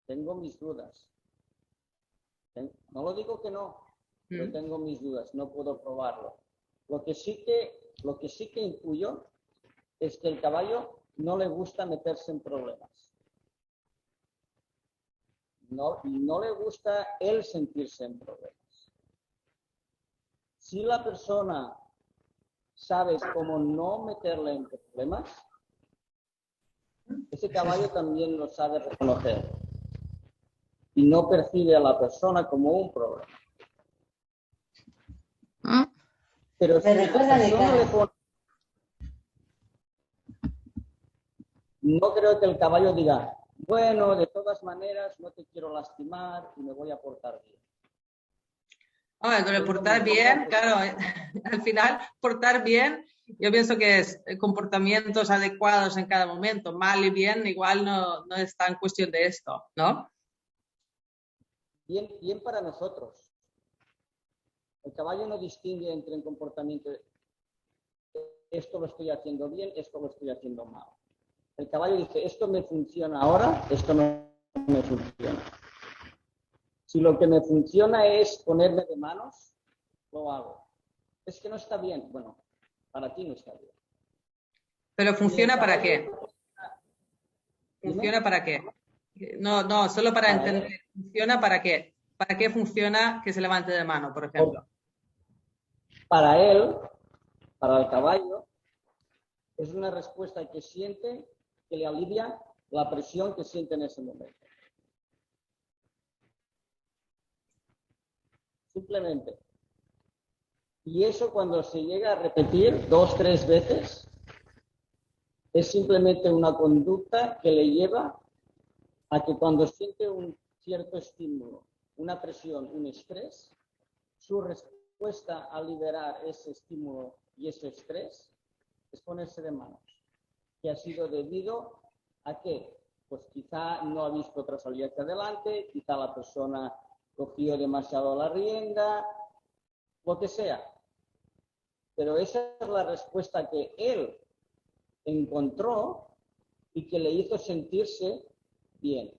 Tengo mis dudas. No lo digo que no, pero tengo mis dudas, no puedo probarlo. Lo que sí que intuyo es que el caballo no le gusta meterse en problemas. No le gusta él sentirse en problemas. Si la persona sabe cómo no meterle en problemas, ese caballo también lo sabe reconocer y no percibe a la persona como un problema. Pero si la persona le pone... No creo que el caballo diga, bueno, de todas maneras no te quiero lastimar y me voy a portar bien. Portar bien, claro, al final portar bien, yo pienso que es comportamientos adecuados en cada momento, mal y bien, igual no está en cuestión de esto, ¿no? Bien para nosotros. El caballo no distingue entre un comportamiento. esto lo estoy haciendo bien, esto lo estoy haciendo mal. El caballo dice, esto me funciona ahora, esto no me funciona. Si lo que me funciona es ponerme de manos, lo hago. Es que no está bien. Bueno, para ti no está bien. ¿Pero funciona para qué? ¿Dime? ¿Funciona para qué? No, solo para entender. ¿Funciona para qué? ¿Para qué funciona que se levante de mano, por ejemplo? Para él, para el caballo, es una respuesta que siente, que le alivia la presión que siente en ese momento. Simplemente. Y eso cuando se llega a repetir 2, 3 veces, es simplemente una conducta que le lleva a que cuando siente un cierto estímulo, una presión, un estrés, su respuesta a liberar ese estímulo y ese estrés es ponerse de manos. Que ha sido debido a que, pues quizá no ha visto otra salida hacia adelante, quizá la persona cogió demasiado la rienda, lo que sea. Pero esa es la respuesta que él encontró y que le hizo sentirse bien.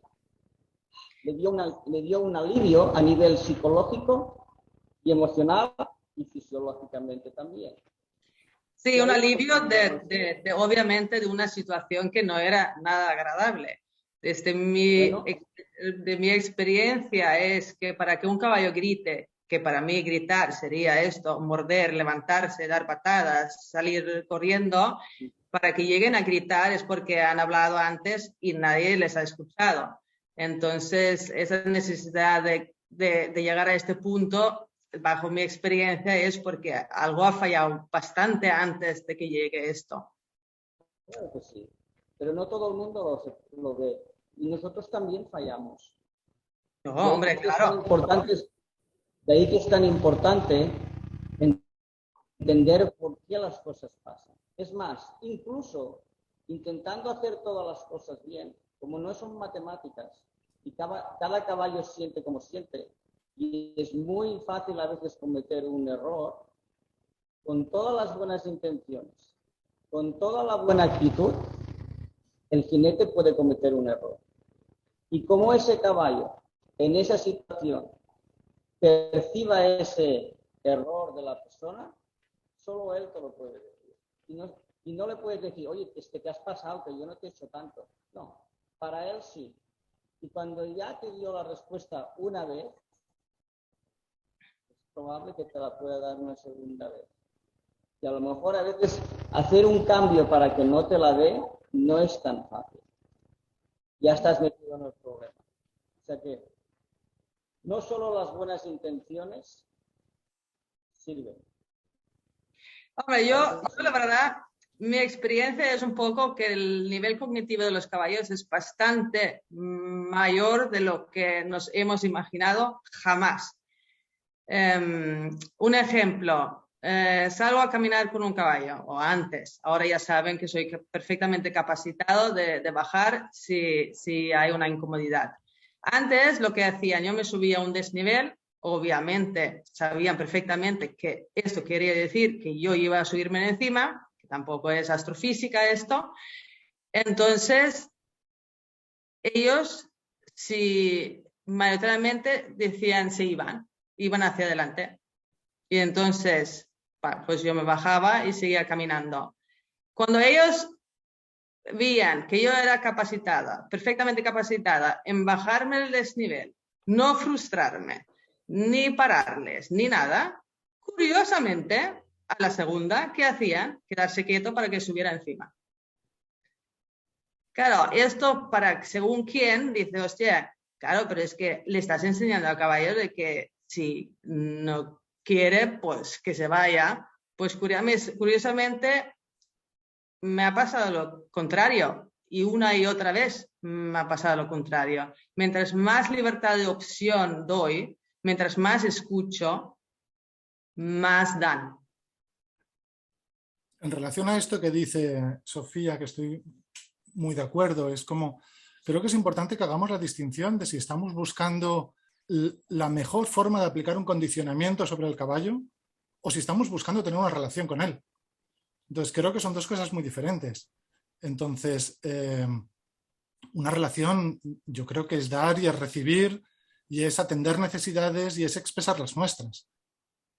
Le dio un alivio a nivel psicológico y emocional y fisiológicamente también. Sí, un alivio obviamente de una situación que no era nada agradable. De mi experiencia es que para que un caballo grite, que para mí gritar sería esto, morder, levantarse, dar patadas, salir corriendo, para que lleguen a gritar es porque han hablado antes y nadie les ha escuchado. Entonces, esa necesidad de llegar a este punto, bajo mi experiencia, es porque algo ha fallado bastante antes de que llegue esto. Claro que sí, pero no todo el mundo lo ve. Y nosotros también fallamos. No, hombre, claro. De ahí que es tan importante entender por qué las cosas pasan. Es más, incluso intentando hacer todas las cosas bien, como no son matemáticas, y cada caballo siente como siente, y es muy fácil a veces cometer un error, con todas las buenas intenciones, con toda la buena actitud, el jinete puede cometer un error. Y como ese caballo, en esa situación, perciba ese error de la persona, solo él te lo puede decir. Y no le puedes decir, oye, que te has pasado, que yo no te he hecho tanto. No, para él sí. Y cuando ya te dio la respuesta una vez, es probable que te la pueda dar una segunda vez. Y a lo mejor a veces hacer un cambio para que no te la dé no es tan fácil. Ya estás metido en el problema. O sea que no solo las buenas intenciones sirven. Hombre, yo la verdad, mi experiencia es un poco que el nivel cognitivo de los caballos es bastante mayor de lo que nos hemos imaginado jamás. Un ejemplo, salgo a caminar con un caballo, o antes, ahora ya saben que soy perfectamente capacitado de bajar si hay una incomodidad. Antes lo que hacían, yo me subía a un desnivel, obviamente sabían perfectamente que esto quería decir que yo iba a subirme encima, que tampoco es astrofísica esto. Entonces, ellos, mayoritariamente decían se iban hacia adelante. Y entonces, pues yo me bajaba y seguía caminando. Cuando ellos veían que yo era capacitada, perfectamente capacitada en bajarme el desnivel, no frustrarme, ni pararles, ni nada, curiosamente, a la segunda, ¿qué hacían? Quedarse quieto para que subiera encima. Claro, esto para según quién dice, hostia, claro, pero es que le estás enseñando al caballo de que si no quiere, pues que se vaya. Pues curiosamente me ha pasado lo contrario y una y otra vez me ha pasado lo contrario. Mientras más libertad de opción doy, mientras más escucho, más dan. En relación a esto que dice Sofía, que estoy muy de acuerdo, es como, creo que es importante que hagamos la distinción de si estamos buscando la mejor forma de aplicar un condicionamiento sobre el caballo o si estamos buscando tener una relación con él. Entonces, creo que son dos cosas muy diferentes. Entonces, una relación yo creo que es dar y es recibir y es atender necesidades y es expresar las nuestras.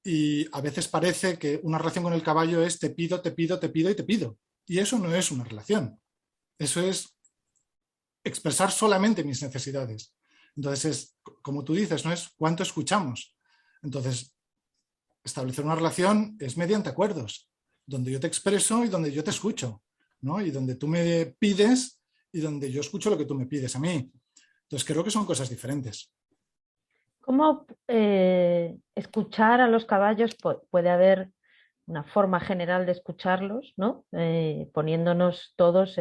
Y a veces parece que una relación con el caballo es te pido, te pido, te pido y te pido. Y eso no es una relación. Eso es expresar solamente mis necesidades. Entonces, es, como tú dices, ¿no? Es cuánto escuchamos. Entonces, establecer una relación es mediante acuerdos, donde yo te expreso y donde yo te escucho, ¿no? Y donde tú me pides y donde yo escucho lo que tú me pides a mí. Entonces, creo que son cosas diferentes. ¿Cómo escuchar a los caballos? Puede haber una forma general de escucharlos, ¿no? Poniéndonos todos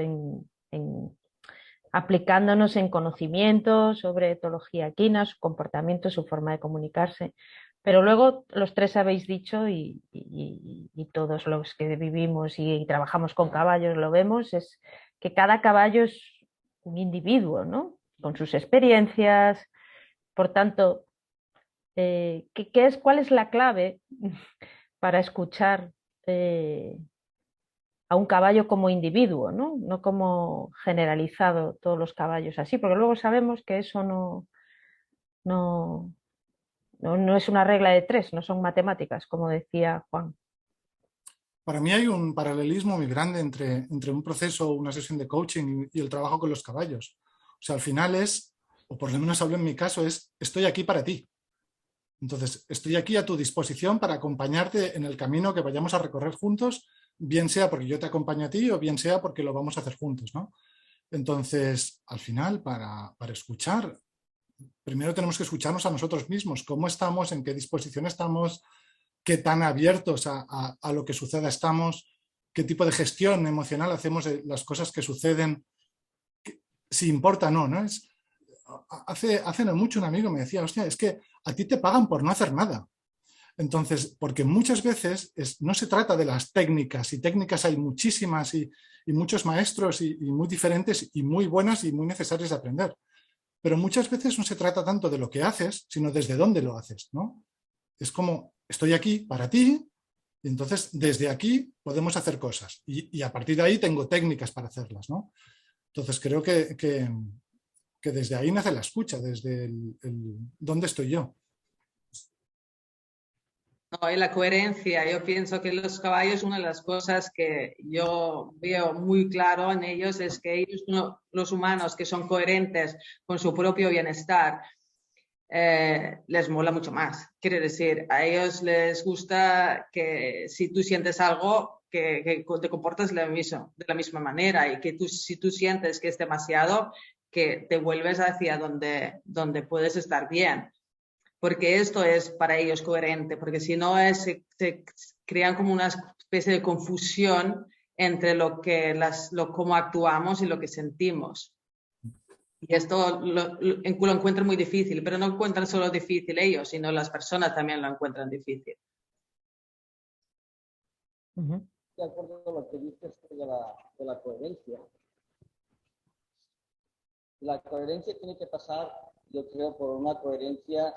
aplicándonos en conocimientos sobre etología equina, su comportamiento, su forma de comunicarse. Pero luego los tres habéis dicho, y todos los que vivimos y trabajamos con caballos lo vemos, es que cada caballo es un individuo, ¿no? Con sus experiencias. Por tanto, ¿cuál es la clave para escuchar a un caballo como individuo, ¿no? No como generalizado todos los caballos así, porque luego sabemos que eso no es una regla de tres, no son matemáticas, como decía Juan. Para mí hay un paralelismo muy grande entre un proceso, una sesión de coaching y el trabajo con los caballos. O sea, al final es, o por lo menos hablo en mi caso, es estoy aquí para ti. Entonces, estoy aquí a tu disposición para acompañarte en el camino que vayamos a recorrer juntos, bien sea porque yo te acompaño a ti o bien sea porque lo vamos a hacer juntos, ¿no? Entonces, al final, para escuchar, primero tenemos que escucharnos a nosotros mismos, cómo estamos, en qué disposición estamos, qué tan abiertos a lo que suceda estamos, qué tipo de gestión emocional hacemos de las cosas que suceden, si importa o no, ¿no? Hace no mucho un amigo me decía, hostia, es que a ti te pagan por no hacer nada. Entonces, porque muchas veces no se trata de las técnicas, y técnicas hay muchísimas y muchos maestros y muy diferentes y muy buenas y muy necesarias de aprender. Pero muchas veces no se trata tanto de lo que haces, sino desde dónde lo haces, ¿no? Es como, estoy aquí para ti y entonces desde aquí podemos hacer cosas y a partir de ahí tengo técnicas para hacerlas, ¿no? Entonces creo que desde ahí nace la escucha, desde dónde estoy yo. No, y la coherencia, yo pienso que los caballos, una de las cosas que yo veo muy claro en ellos es que ellos, los humanos que son coherentes con su propio bienestar, les mola mucho más. Quiere decir, a ellos les gusta que si tú sientes algo, que te comportas de la misma manera y que si tú sientes que es demasiado, que te vuelves hacia donde puedes estar bien. Porque esto es para ellos coherente, porque si no se crean como una especie de confusión entre cómo actuamos y lo que sentimos. Y esto lo encuentran muy difícil, pero no encuentran solo difícil ellos, sino las personas también lo encuentran difícil. De acuerdo con lo que dices de la coherencia. La coherencia tiene que pasar, yo creo, por una coherencia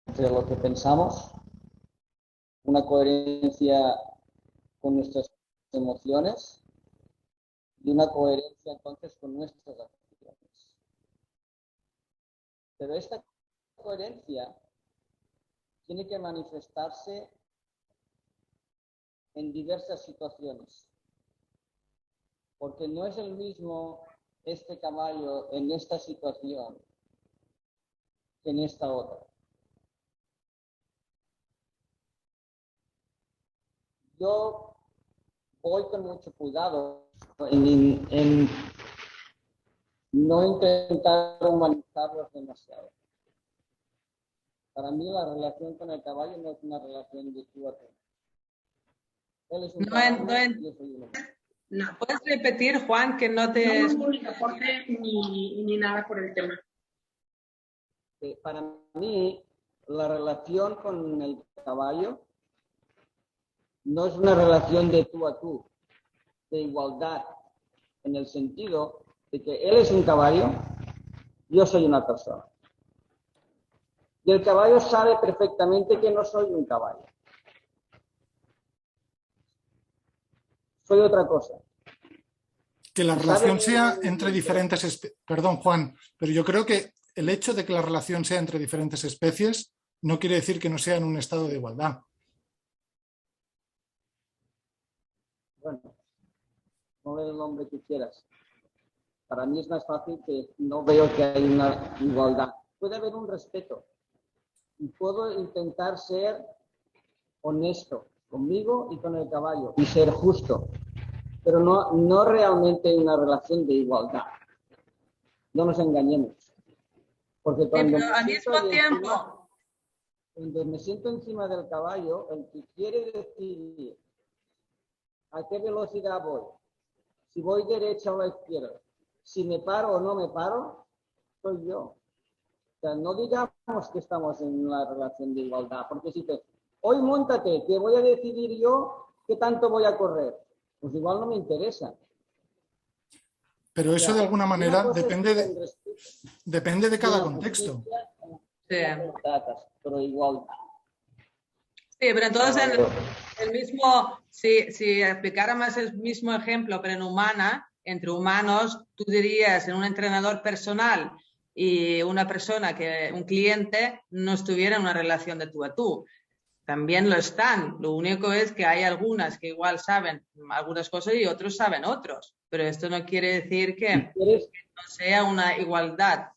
entre lo que pensamos, una coherencia con nuestras emociones y una coherencia entonces con nuestras acciones. Pero esta coherencia tiene que manifestarse en diversas situaciones, porque no es el mismo este caballo en esta situación que en esta otra. Yo voy con mucho cuidado en no intentar humanizarlos demasiado. Para mí la relación con el caballo no es una relación de tú a tú. Él es un caballo, yo soy un hombre. No. ¿Puedes repetir, Juan, que no te... No, ni aporte ni nada por el tema. Para mí, la relación con el caballo no es una relación de tú a tú, de igualdad, en el sentido de que él es un caballo, yo soy una persona. Y el caballo sabe perfectamente que no soy un caballo. soy otra cosa. Que la relación sea entre diferentes especies. Perdón, Juan, pero yo creo que el hecho de que la relación sea entre diferentes especies no quiere decir que no sea en un estado de igualdad. Bueno, no el nombre que quieras. Para mí es más fácil que no veo que hay una igualdad. Puede haber un respeto y puedo intentar ser honesto conmigo y con el caballo y ser justo, pero no realmente una relación de igualdad. No nos engañemos. Porque cuando, al mismo tiempo, cuando me siento encima del caballo, el que quiere decidir a qué velocidad voy, si voy derecha o a izquierda, si me paro o no me paro, soy yo. O sea, no digamos que estamos en una relación de igualdad, porque si te, hoy móntate, que voy a decidir yo qué tanto voy a correr, pues igual no me interesa. Pero eso, o sea, de alguna manera depende de cada contexto. Sí. Pero igual. Sí, pero entonces el mismo, si aplicáramos el mismo ejemplo, pero en humana, entre humanos, tú dirías en un entrenador personal y una persona, un cliente, no estuviera en una relación de tú a tú. También lo están. Lo único es que hay algunas que igual saben algunas cosas y otros saben otros. Pero esto no quiere decir que no sea una igualdad.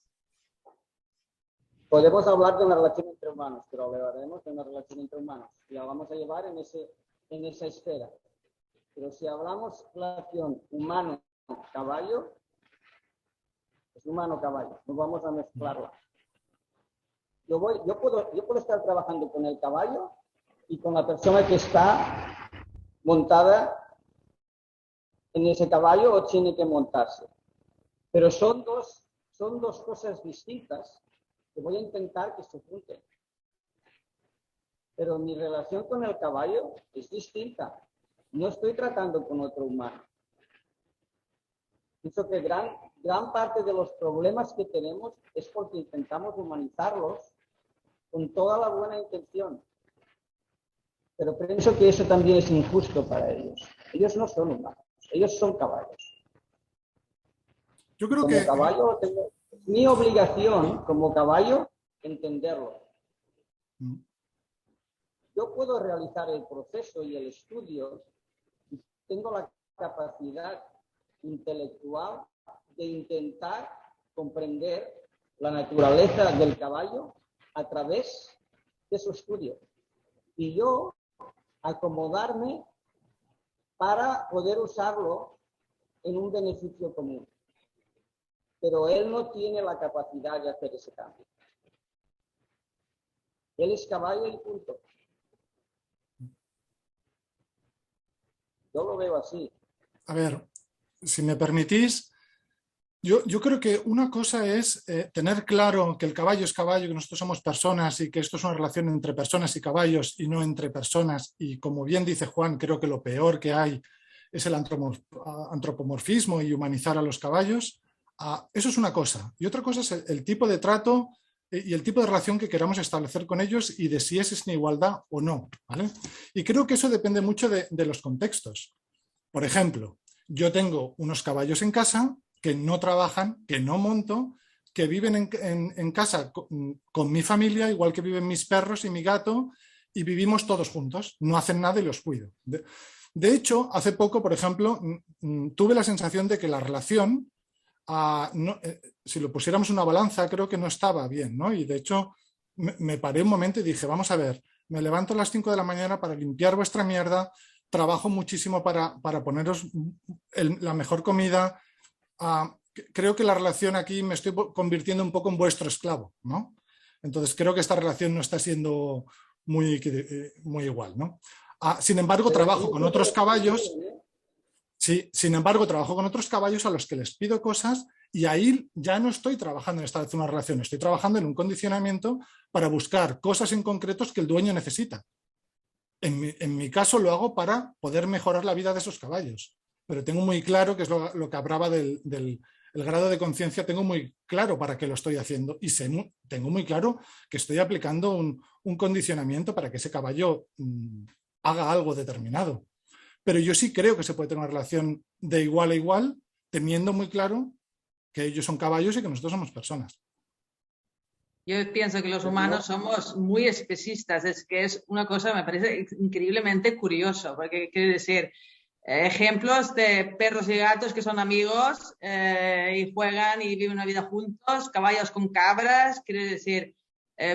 Podemos hablar de una relación entre humanos, pero hablaremos de una relación entre humanos y la vamos a llevar en esa esfera. Pero si hablamos relación humano-caballo, es humano-caballo, no vamos a mezclarla. Yo puedo estar trabajando con el caballo y con la persona que está montada en ese caballo o tiene que montarse. Pero son dos cosas distintas que voy a intentar que se junten. Pero mi relación con el caballo es distinta. No estoy tratando con otro humano. Pienso que gran parte de los problemas que tenemos es porque intentamos humanizarlos con toda la buena intención. Pero pienso que eso también es injusto para ellos. Ellos no son humanos, ellos son caballos. Yo creo como caballo, es mi obligación como caballo entenderlo. Yo puedo realizar el proceso y el estudio, y tengo la capacidad intelectual de intentar comprender la naturaleza del caballo a través de su estudio. Y yo acomodarme para poder usarlo en un beneficio común. Pero él no tiene la capacidad de hacer ese cambio. Él es caballo y punto. Yo lo veo así. A ver, si me permitís, yo creo que una cosa es tener claro que el caballo es caballo, que nosotros somos personas y que esto es una relación entre personas y caballos y no entre personas. Y como bien dice Juan, creo que lo peor que hay es el antropomorfismo y humanizar a los caballos. Eso es una cosa. Y otra cosa es el tipo de trato y el tipo de relación que queramos establecer con ellos y de si es en igualdad o no, ¿vale? Y creo que eso depende mucho de los contextos. Por ejemplo, yo tengo unos caballos en casa que no trabajan, que no monto, que viven en casa con mi familia, igual que viven mis perros y mi gato, y vivimos todos juntos. No hacen nada y los cuido. De hecho, hace poco, por ejemplo, tuve la sensación de que la relación, si lo pusiéramos en una balanza, creo que no estaba bien, ¿no? Y de hecho, me paré un momento y dije, vamos a ver, me levanto a las 5 de la mañana para limpiar vuestra mierda, trabajo muchísimo para poneros la mejor comida. Creo que la relación aquí me estoy convirtiendo un poco en vuestro esclavo, ¿no? Entonces creo que esta relación no está siendo muy igual, ¿no? Sin embargo, trabajo con otros caballos. Sí, sin embargo, trabajo con otros caballos a los que les pido cosas y ahí ya no estoy trabajando en establecer una relación, estoy trabajando en un condicionamiento para buscar cosas en concretos que el dueño necesita. En mi caso lo hago para poder mejorar la vida de esos caballos, pero tengo muy claro, que es lo que hablaba del grado de conciencia, tengo muy claro para qué lo estoy haciendo y tengo muy claro que estoy aplicando un condicionamiento para que ese caballo haga algo determinado. pero yo sí creo que se puede tener una relación de igual a igual, teniendo muy claro que ellos son caballos y que nosotros somos personas. Yo pienso que los humanos somos muy especistas, es que es una cosa, me parece increíblemente curioso, porque quiere decir, ejemplos de perros y gatos que son amigos y juegan y viven una vida juntos, caballos con cabras, quiere decir,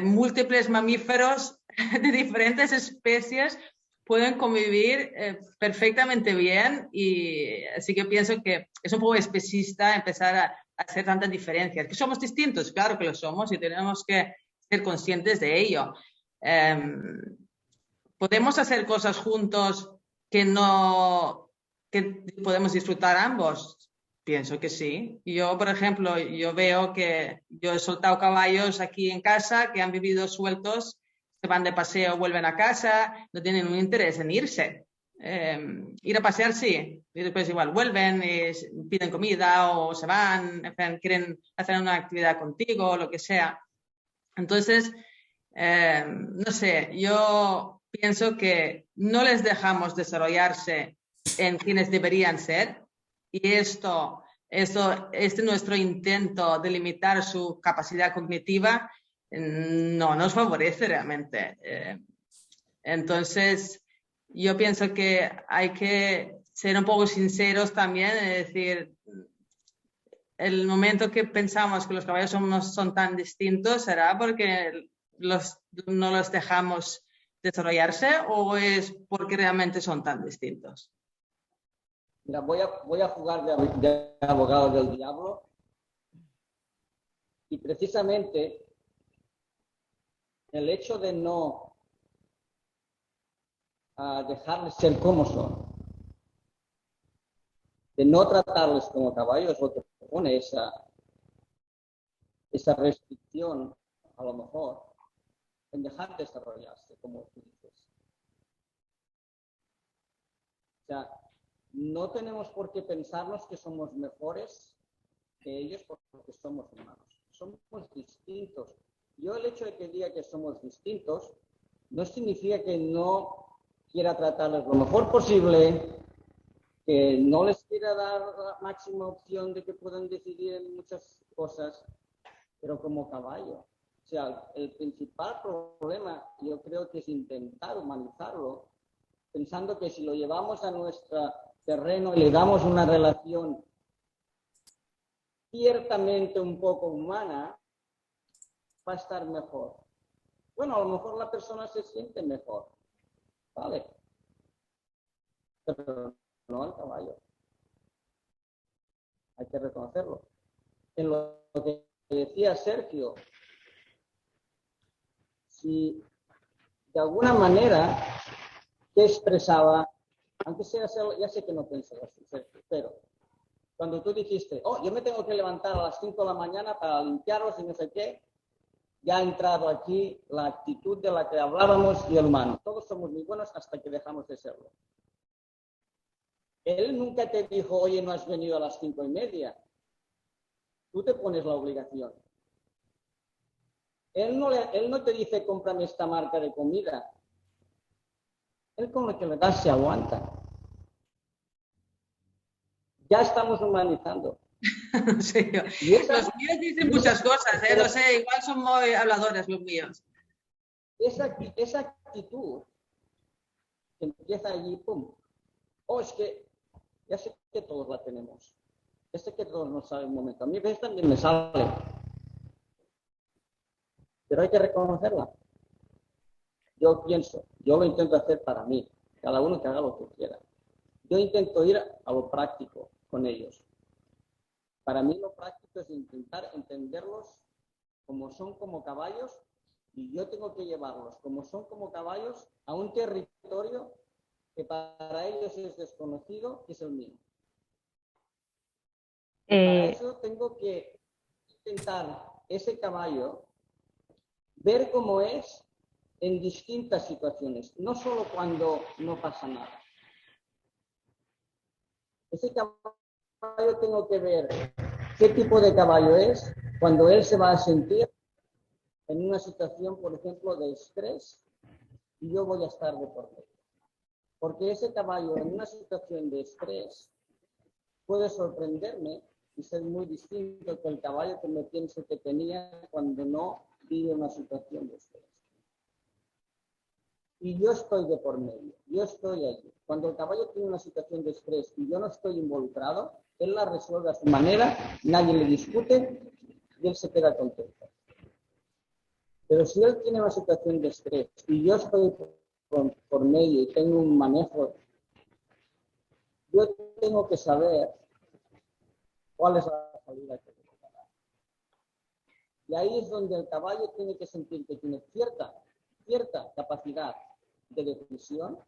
múltiples mamíferos de diferentes especies pueden convivir perfectamente bien, y así que pienso que es un poco especista empezar a hacer tantas diferencias. ¿Que somos distintos? Claro que lo somos y tenemos que ser conscientes de ello. ¿Podemos hacer cosas juntos que podemos disfrutar ambos? Pienso que sí. Yo, por ejemplo, yo veo que yo he soltado caballos aquí en casa que han vivido sueltos, se van de paseo, vuelven a casa, no tienen un interés en irse. Ir a pasear sí, y después igual vuelven y piden comida o se van, en fin, quieren hacer una actividad contigo o lo que sea. Entonces, no sé, yo pienso que no les dejamos desarrollarse en quienes deberían ser, y este nuestro intento de limitar su capacidad cognitiva no nos favorece realmente. Entonces, yo pienso que hay que ser un poco sinceros también, es decir, el momento que pensamos que los caballos no son tan distintos, ¿será porque no los dejamos desarrollarse o es porque realmente son tan distintos? Mira, voy a jugar de abogado del diablo, y precisamente el hecho de no dejarles ser como son, de no tratarles como caballos, es lo que pone esa restricción, a lo mejor, en dejar desarrollarse, como tú dices. O sea, no tenemos por qué pensarnos que somos mejores que ellos porque somos humanos. Somos distintos. Yo el hecho de que diga que somos distintos no significa que no quiera tratarles lo mejor posible, que no les quiera dar la máxima opción de que puedan decidir en muchas cosas, pero como caballo. O sea, el principal problema yo creo que es intentar humanizarlo, pensando que si lo llevamos a nuestro terreno y le damos una relación ciertamente un poco humana, va a estar mejor. Bueno, a lo mejor la persona se siente mejor, ¿vale? Pero no el caballo. Hay que reconocerlo. En lo que decía Sergio, si de alguna manera te expresaba, aunque sea, ya sé que no piensas así, Sergio, pero cuando tú dijiste, yo me tengo que levantar a las 5 de la mañana para limpiarlos y no sé qué, ya ha entrado aquí la actitud de la que hablábamos y el humano. Todos somos muy buenos hasta que dejamos de serlo. Él nunca te dijo, oye, no has venido a las 5:30. Tú te pones la obligación. Él no te dice, cómprame esta marca de comida. Él con lo que le das se aguanta. Ya estamos humanizando. No sé yo. Los míos dicen muchas cosas, no sé, igual son muy habladores los míos. Esa actitud que empieza allí, pum. Es que ya sé que todos la tenemos. Ya sé que todos nos sale un momento. A mí a veces también me sale. Pero hay que reconocerla. Yo lo intento hacer para mí. Cada uno que haga lo que quiera. Yo intento ir a lo práctico con ellos. Para mí lo práctico es intentar entenderlos como son como caballos, y yo tengo que llevarlos como son como caballos a un territorio que para ellos es desconocido, que es el mío. Para eso tengo que intentar ese caballo ver cómo es en distintas situaciones, no solo cuando no pasa nada. Ese caballo tengo que ver qué tipo de caballo es cuando él se va a sentir en una situación, por ejemplo, de estrés, y yo voy a estar de por medio. Porque ese caballo en una situación de estrés puede sorprenderme y ser muy distinto que el caballo que me pienso que tenía cuando no vive una situación de estrés. Y yo estoy de por medio, yo estoy allí. Cuando el caballo tiene una situación de estrés y yo no estoy involucrado, él la resuelve a su manera, nadie le discute y él se queda contento. Pero si él tiene una situación de estrés y yo estoy por medio y tengo un manejo, yo tengo que saber cuál es la salida que tengo que dar. Y ahí es donde el caballo tiene que sentir que tiene cierta capacidad de decisión,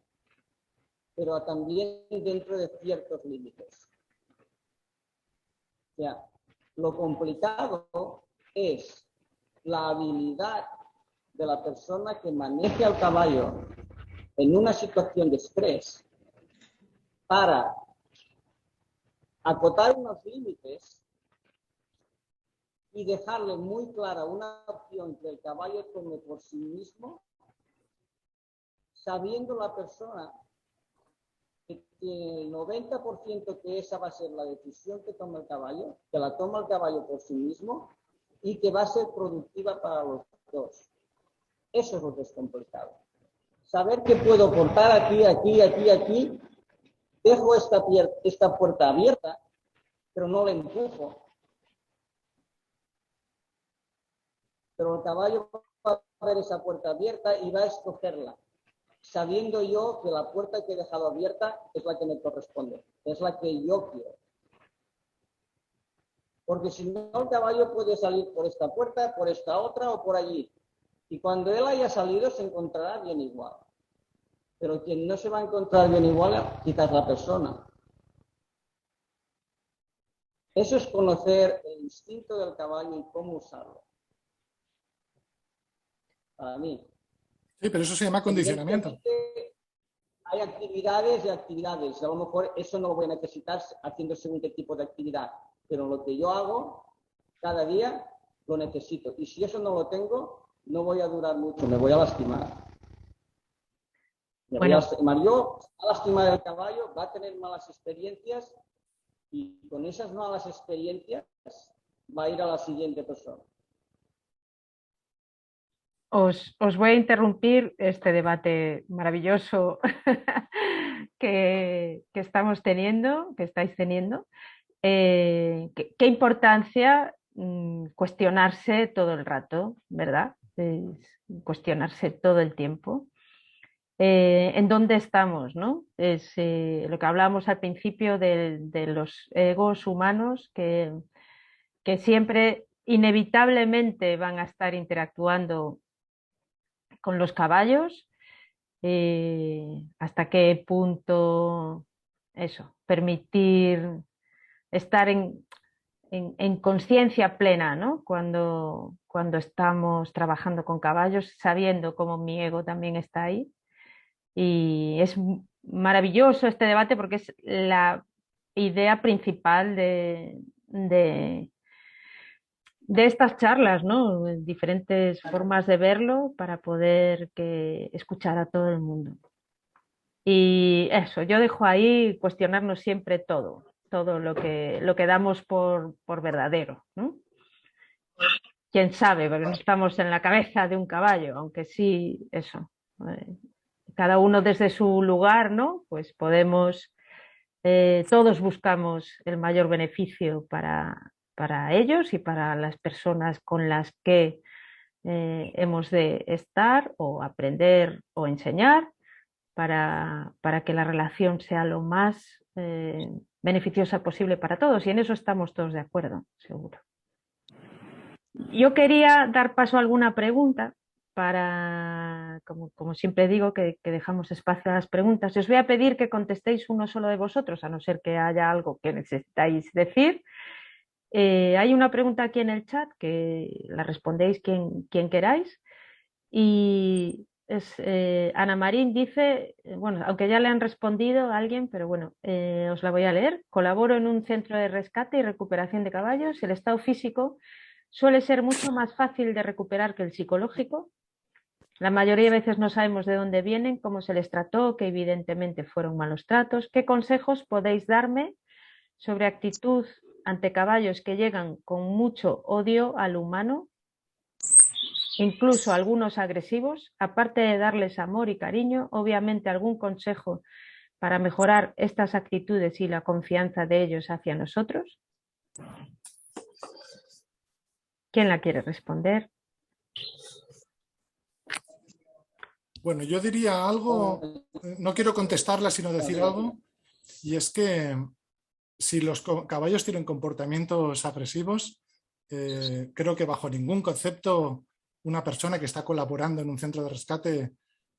pero también dentro de ciertos límites. O sea, lo complicado es la habilidad de la persona que maneje al caballo en una situación de estrés para acotar unos límites y dejarle muy clara una opción que el caballo tome por sí mismo, sabiendo la persona que tiene el 90% que esa va a ser la decisión que toma el caballo, que la toma el caballo por sí mismo y que va a ser productiva para los dos. Eso es lo que es complicado. Saber que puedo cortar aquí, dejo esta puerta abierta, pero no la empujo. Pero el caballo va a ver esa puerta abierta y va a escogerla, sabiendo yo que la puerta que he dejado abierta es la que me corresponde, es la que yo quiero. Porque si no, el caballo puede salir por esta puerta, por esta otra o por allí. Y cuando él haya salido se encontrará bien igual. Pero quien no se va a encontrar bien igual quizás la persona. Eso es conocer el instinto del caballo y cómo usarlo. Para mí. Sí, pero eso se llama condicionamiento. Hay actividades y actividades. A lo mejor eso no lo voy a necesitar haciendo según qué tipo de actividad. Pero lo que yo hago cada día lo necesito. Y si eso no lo tengo, no voy a durar mucho, me voy a lastimar. Me voy a lastimar yo, va a lastimar el caballo, va a tener malas experiencias y con esas malas experiencias va a ir a la siguiente persona. Os voy a interrumpir este debate maravilloso que estamos teniendo, que estáis teniendo. ¿Qué importancia cuestionarse todo el rato, ¿verdad? Cuestionarse todo el tiempo. ¿En dónde estamos, no? Es lo que hablábamos al principio de los egos humanos que siempre inevitablemente van a estar interactuando con los caballos, hasta qué punto eso, permitir estar en conciencia plena, ¿no? Cuando estamos trabajando con caballos, sabiendo cómo mi ego también está ahí. Y es maravilloso este debate porque es la idea principal de estas charlas, ¿no? Diferentes formas de verlo para poder escuchar a todo el mundo. Y eso, yo dejo ahí cuestionarnos siempre todo lo que damos por verdadero, ¿no? Quién sabe, porque no estamos en la cabeza de un caballo, aunque sí, eso. Cada uno desde su lugar, ¿no? Pues podemos, todos buscamos el mayor beneficio para ellos y para las personas con las que hemos de estar o aprender o enseñar para que la relación sea lo más beneficiosa posible para todos, y en eso estamos todos de acuerdo, seguro. Yo quería dar paso a alguna pregunta para, como siempre digo, que dejamos espacio a las preguntas. Os voy a pedir que contestéis uno solo de vosotros, a no ser que haya algo que necesitáis decir. Hay una pregunta aquí en el chat que la respondéis quien queráis. Y Ana Marín dice, bueno, aunque ya le han respondido a alguien, pero bueno, os la voy a leer. Colaboro en un centro de rescate y recuperación de caballos. El estado físico suele ser mucho más fácil de recuperar que el psicológico. La mayoría de veces no sabemos de dónde vienen, cómo se les trató, que evidentemente fueron malos tratos. ¿Qué consejos podéis darme sobre actitud ante caballos que llegan con mucho odio al humano, incluso algunos agresivos? Aparte de darles amor y cariño, obviamente algún consejo para mejorar estas actitudes y la confianza de ellos hacia nosotros. ¿Quién la quiere responder? Bueno, yo diría algo, no quiero contestarla, sino decir algo, y es que si los caballos tienen comportamientos agresivos, creo que bajo ningún concepto una persona que está colaborando en un centro de rescate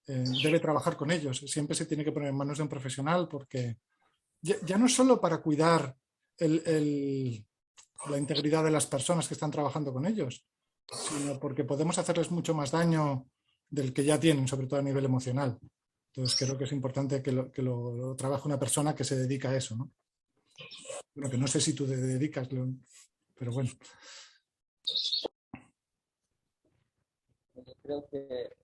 debe trabajar con ellos. Siempre se tiene que poner en manos de un profesional, porque ya no solo para cuidar la integridad de las personas que están trabajando con ellos, sino porque podemos hacerles mucho más daño del que ya tienen, sobre todo a nivel emocional. Entonces creo que es importante que lo trabaje una persona que se dedica a eso, ¿no? Bueno, que no sé si tú te dedicas, pero bueno. Yo creo que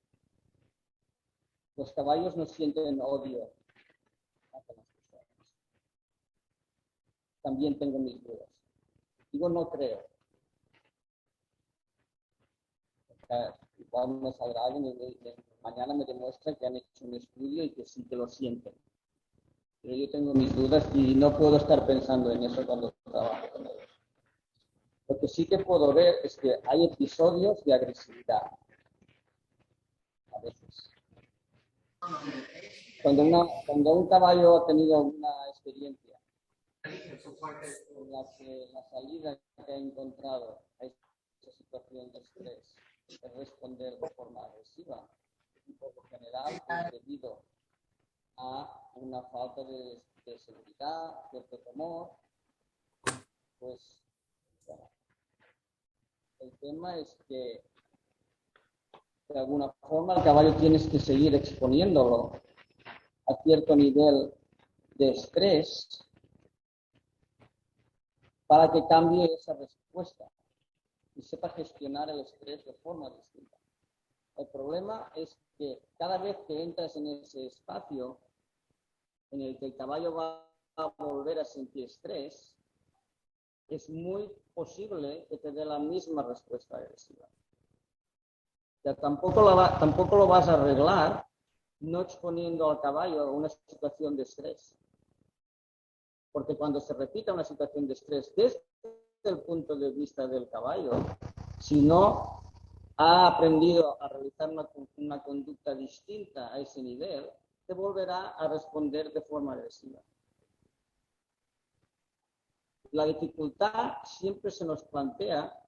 los caballos no sienten odio hacia las personas. También tengo mis dudas. Digo, no creo. Igual me saldrá alguien y mañana me demuestra que han hecho un estudio y que sí que lo sienten. Pero yo tengo mis dudas y no puedo estar pensando en eso cuando trabajo con ellos. Lo que sí que puedo ver es que hay episodios de agresividad. A veces. Cuando un caballo ha tenido una experiencia en la que la salida que ha encontrado a esa situación de estrés es responder de forma agresiva, y por lo general es debido a una falta de seguridad, cierto temor, pues bueno, el tema es que de alguna forma el caballo tienes que seguir exponiéndolo a cierto nivel de estrés para que cambie esa respuesta y sepa gestionar el estrés de forma distinta. El problema es que cada vez que entras en ese espacio en el que el caballo va a volver a sentir estrés, es muy posible que te dé la misma respuesta agresiva. Ya tampoco lo vas a arreglar no exponiendo al caballo a una situación de estrés. Porque cuando se repita una situación de estrés desde el punto de vista del caballo, si no ha aprendido a realizar una conducta distinta a ese nivel, te volverá a responder de forma agresiva. La dificultad siempre se nos plantea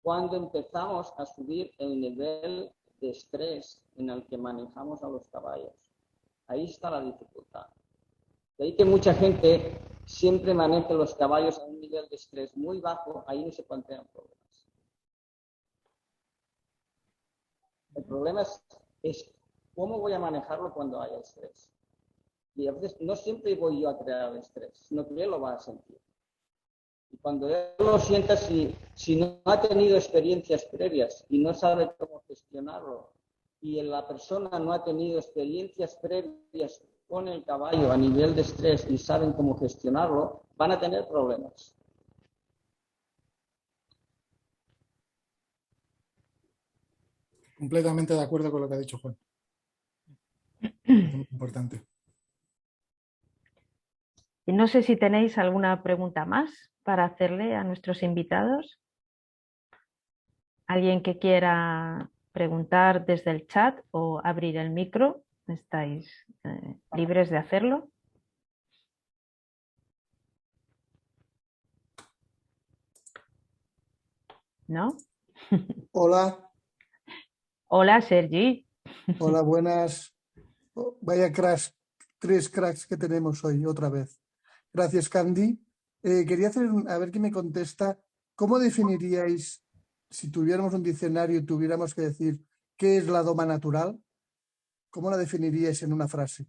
cuando empezamos a subir el nivel de estrés en el que manejamos a los caballos. Ahí está la dificultad. De ahí que mucha gente siempre maneja los caballos a un nivel de estrés muy bajo, ahí no se plantean problemas. El problema es cómo voy a manejarlo cuando haya estrés. Y a veces no siempre voy yo a crear el estrés, sino que él lo va a sentir. Y cuando él lo sienta, si no ha tenido experiencias previas y no sabe cómo gestionarlo, y la persona no ha tenido experiencias previas con el caballo a nivel de estrés y saben cómo gestionarlo, van a tener problemas. Completamente de acuerdo con lo que ha dicho Juan. Es muy importante. Y no sé si tenéis alguna pregunta más para hacerle a nuestros invitados. ¿Alguien que quiera preguntar desde el chat o abrir el micro? Estáis libres de hacerlo. ¿No? Hola. Hola, Sergi. Hola, buenas. Oh, vaya crash, 3 cracks que tenemos hoy, otra vez. Gracias, Candy. Quería a ver qué me contesta. ¿Cómo definiríais, si tuviéramos un diccionario y tuviéramos que decir qué es la doma natural? ¿Cómo la definiríais en una frase?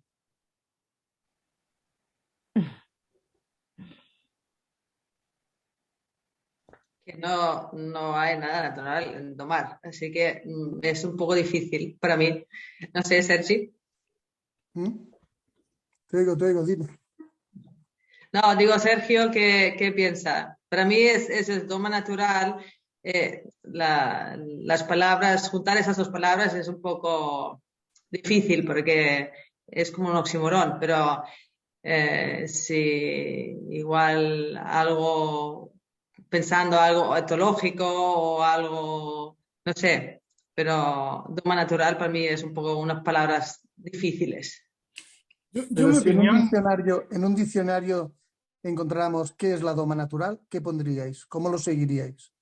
que no hay nada natural en domar, así que es un poco difícil para mí. No sé, Sergi. ¿Mm? Te oigo, dime. No, digo, Sergio, ¿qué piensa? Para mí es doma natural. Las palabras, juntar esas dos palabras es un poco difícil porque es como un oxímoron, pero si igual pensando algo etológico o algo, no sé, pero doma natural para mí es un poco unas palabras difíciles. Pero Mi si opinión, en un diccionario encontráramos qué es la doma natural, ¿qué pondríais? ¿Cómo lo seguiríais?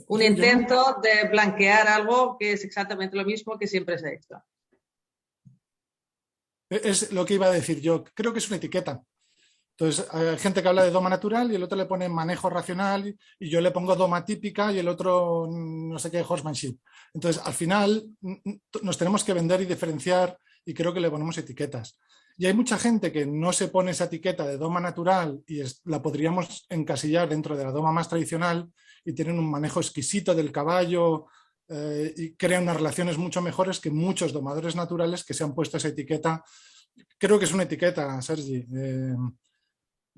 Un yo mi- intento de blanquear algo que es exactamente lo mismo que siempre se ha hecho. es lo que iba a decir yo. Creo que es una etiqueta. Entonces, hay gente que habla de doma natural y el otro le pone manejo racional y yo le pongo doma típica y el otro no sé qué, horsemanship. Entonces, al final nos tenemos que vender y diferenciar y creo que le ponemos etiquetas. Y hay mucha gente que no se pone esa etiqueta de doma natural y la podríamos encasillar dentro de la doma más tradicional y tienen un manejo exquisito del caballo y crean unas relaciones mucho mejores que muchos domadores naturales que se han puesto esa etiqueta. Creo que es una etiqueta, Sergi.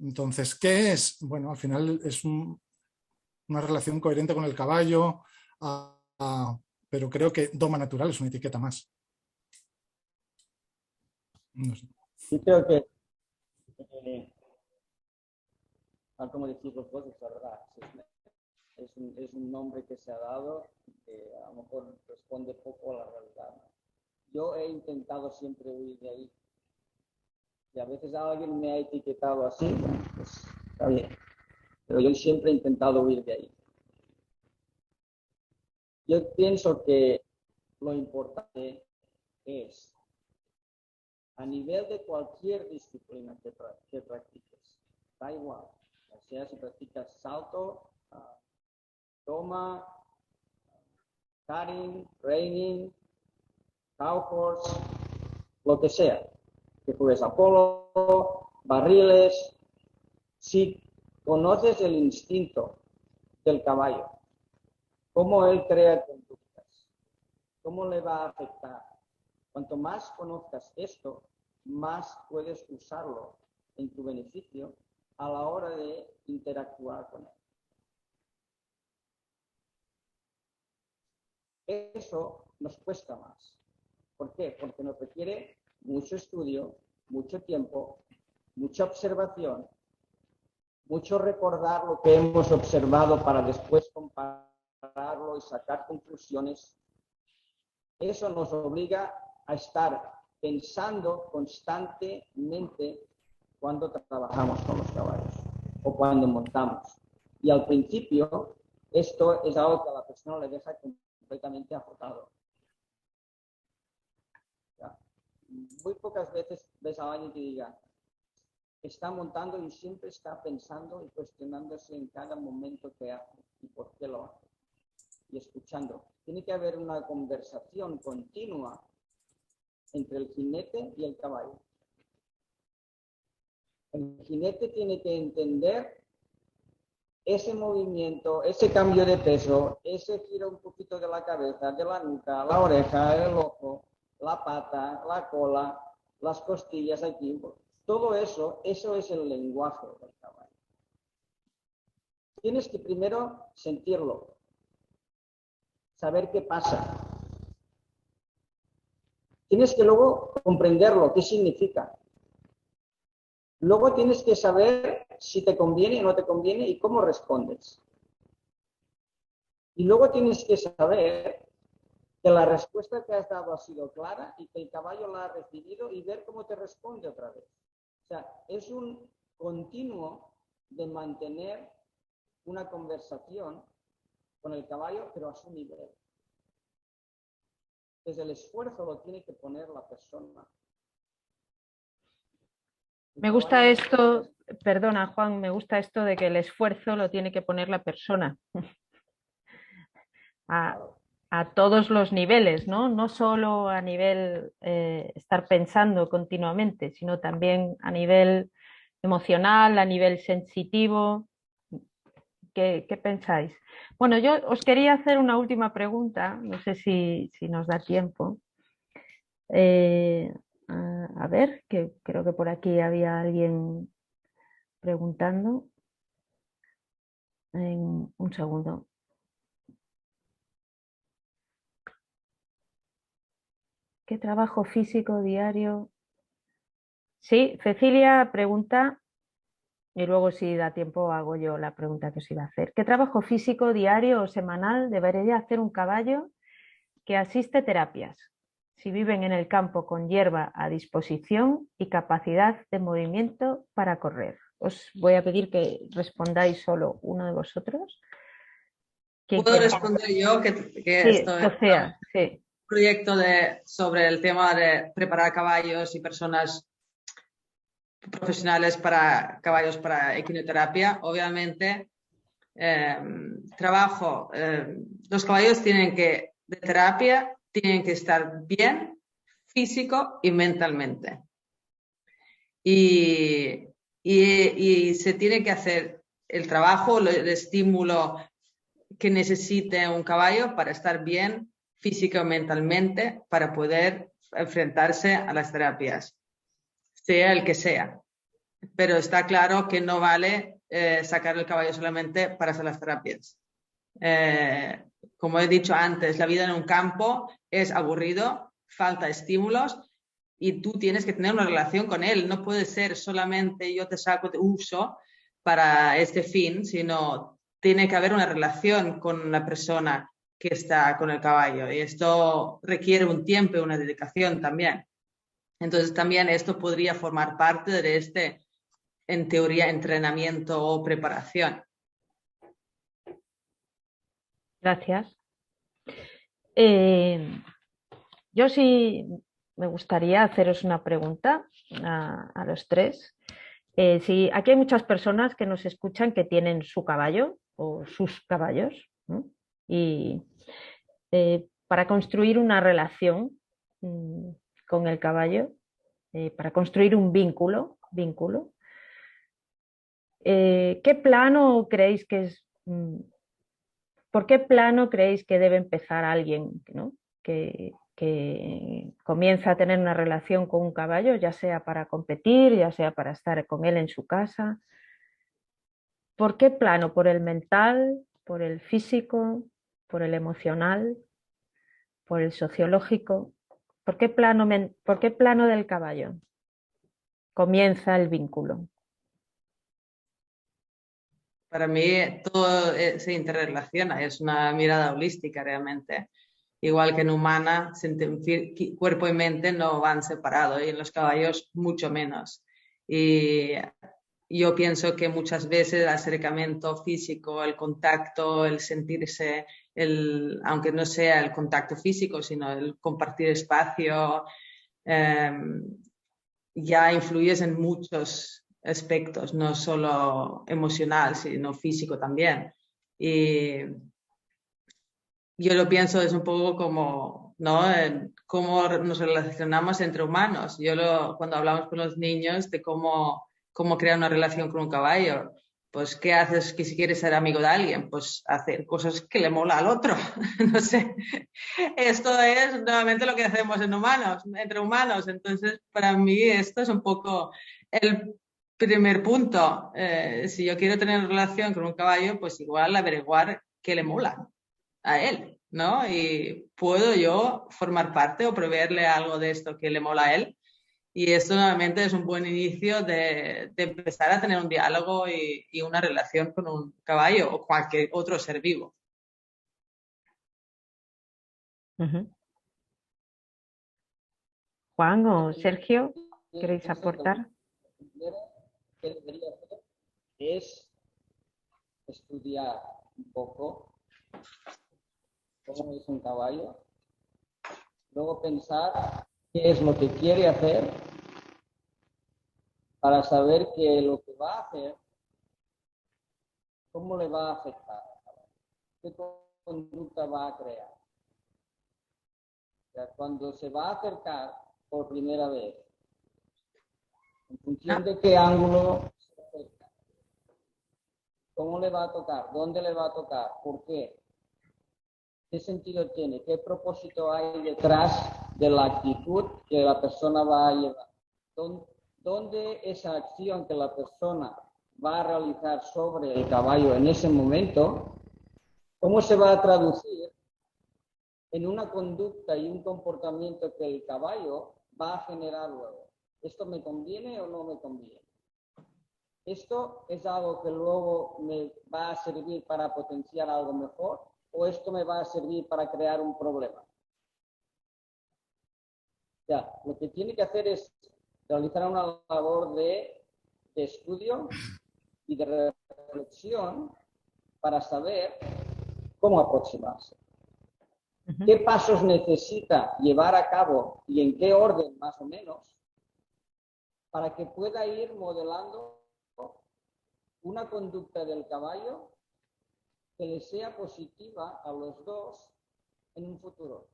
Entonces, ¿qué es? Bueno, al final es una relación coherente con el caballo, pero creo que doma natural es una etiqueta más. No sé. Yo creo que, tal como decís los dos, es la verdad. Es un nombre que se ha dado que a lo mejor responde poco a la realidad. Yo he intentado siempre huir de ahí. Y a veces alguien me ha etiquetado así, bueno, pues está bien. Pero yo siempre he intentado huir de ahí. Yo pienso que lo importante es, a nivel de cualquier disciplina que practiques, da igual, ya sea si practicas salto, toma, cutting, reining, cow horse, lo que sea, que juegues a polo, barriles, si conoces el instinto del caballo, cómo él crea conductas, cómo le va a afectar. Cuanto más conozcas esto, más puedes usarlo en tu beneficio a la hora de interactuar con él. Eso nos cuesta más. ¿Por qué? Porque nos requiere mucho estudio, mucho tiempo, mucha observación, mucho recordar lo que hemos observado para después compararlo y sacar conclusiones. Eso nos obliga a estar pensando constantemente cuando trabajamos con los caballos o cuando montamos. Y al principio, esto es algo que a la persona le deja completamente agotado. Muy pocas veces ves a alguien que diga, está montando y siempre está pensando y cuestionándose en cada momento que hace y por qué lo hace. Y escuchando. Tiene que haber una conversación continua entre el jinete y el caballo. El jinete tiene que entender ese movimiento, ese cambio de peso, ese giro un poquito de la cabeza, de la nuca, la oreja, el ojo, la pata, la cola, las costillas aquí. Todo eso es el lenguaje del caballo. Tienes que primero sentirlo, saber qué pasa. Tienes que luego comprenderlo, qué significa. Luego tienes que saber si te conviene o no te conviene y cómo respondes. Y luego tienes que saber que la respuesta que has dado ha sido clara y que el caballo la ha recibido y ver cómo te responde otra vez. O sea, es un continuo de mantener una conversación con el caballo, pero a su nivel. Entonces el esfuerzo lo tiene que poner la persona. Me gusta esto, perdona Juan, me gusta esto de que el esfuerzo lo tiene que poner la persona. A todos los niveles, ¿no? No solo a nivel estar pensando continuamente, sino también a nivel emocional, a nivel sensitivo, ¿Qué pensáis? Bueno, yo os quería hacer una última pregunta, no sé si nos da tiempo. A ver, que creo que por aquí había alguien preguntando. Un segundo. ¿Qué trabajo físico diario? Sí, Cecilia pregunta, y luego si da tiempo hago yo la pregunta que os iba a hacer. ¿Qué trabajo físico diario o semanal debería hacer un caballo que asiste terapias, si viven en el campo con hierba a disposición y capacidad de movimiento para correr? Os voy a pedir que respondáis solo uno de vosotros. ¿Puedo responder yo? Que sí, esto es Sofía, sí. un proyecto sobre el tema de preparar caballos y personas profesionales para caballos para equinoterapia. Obviamente, los caballos de terapia tienen que estar bien físico y mentalmente. Y se tiene que hacer el trabajo, el estímulo que necesite un caballo para estar bien físico y mentalmente para poder enfrentarse a las terapias, sea el que sea. Pero está claro que no vale sacar el caballo solamente para hacer las terapias. Como he dicho antes, la vida en un campo es aburrido, falta estímulos y tú tienes que tener una relación con él. No puede ser solamente yo te saco, te uso para este fin, sino tiene que haber una relación con la persona que está con el caballo y esto requiere un tiempo y una dedicación también. Entonces también esto podría formar parte de este, en teoría, entrenamiento o preparación. Gracias. Yo sí me gustaría haceros una pregunta a los tres. Sí, aquí hay muchas personas que nos escuchan que tienen su caballo o sus caballos, ¿no? Y para construir una relación con el caballo, para construir un vínculo, ¿qué plano creéis que es? ¿Por qué plano creéis que debe empezar alguien, ¿no? que comienza a tener una relación con un caballo, ya sea para competir, ya sea para estar con él en su casa? ¿Por qué plano? ¿Por el mental, por el físico, por el emocional, por el sociológico? ¿Por qué plano del caballo comienza el vínculo? Para mí todo se interrelaciona, es una mirada holística realmente. Igual que en humana, cuerpo y mente no van separados y en los caballos mucho menos. Y yo pienso que muchas veces el acercamiento físico, el contacto, el sentirse, aunque no sea el contacto físico, sino el compartir espacio, ya influyes en muchos aspectos, no solo emocional, sino físico también. Y yo lo pienso es un poco como, ¿no? Cómo nos relacionamos entre humanos. Cuando hablamos con los niños de cómo crear una relación con un caballo, pues ¿qué haces que si quieres ser amigo de alguien? Pues hacer cosas que le mola al otro. No sé. Esto es nuevamente lo que hacemos entre humanos. Entonces, para mí esto es un poco el primer punto. Si yo quiero tener una relación con un caballo, pues igual averiguar qué le mola a él, ¿no? Y puedo yo formar parte o proveerle algo de esto que le mola a él. Y esto nuevamente es un buen inicio de empezar a tener un diálogo y una relación con un caballo o cualquier otro ser vivo. Juan o Sergio, ¿queréis aportar? Lo primero que debería hacer es estudiar un poco cómo es un caballo, luego pensar qué es lo que quiere hacer para saber que lo que va a hacer, cómo le va a afectar, qué conducta va a crear. O sea, cuando se va a acercar por primera vez, en función de qué ángulo se acerca, ¿Cómo le va a tocar? ¿Dónde le va a tocar? ¿Por qué? ¿Qué sentido tiene? ¿Qué propósito hay detrás de la actitud que la persona va a llevar? ¿Dónde esa acción que la persona va a realizar sobre el caballo en ese momento, cómo se va a traducir en una conducta y un comportamiento que el caballo va a generar luego? ¿Esto me conviene o no me conviene? ¿Esto es algo que luego me va a servir para potenciar algo mejor o esto me va a servir para crear un problema? Ya, lo que tiene que hacer es realizar una labor de estudio y de reflexión para saber cómo aproximarse. ¿Qué pasos necesita llevar a cabo y en qué orden más o menos para que pueda ir modelando una conducta del caballo que le sea positiva a los dos en un futuro?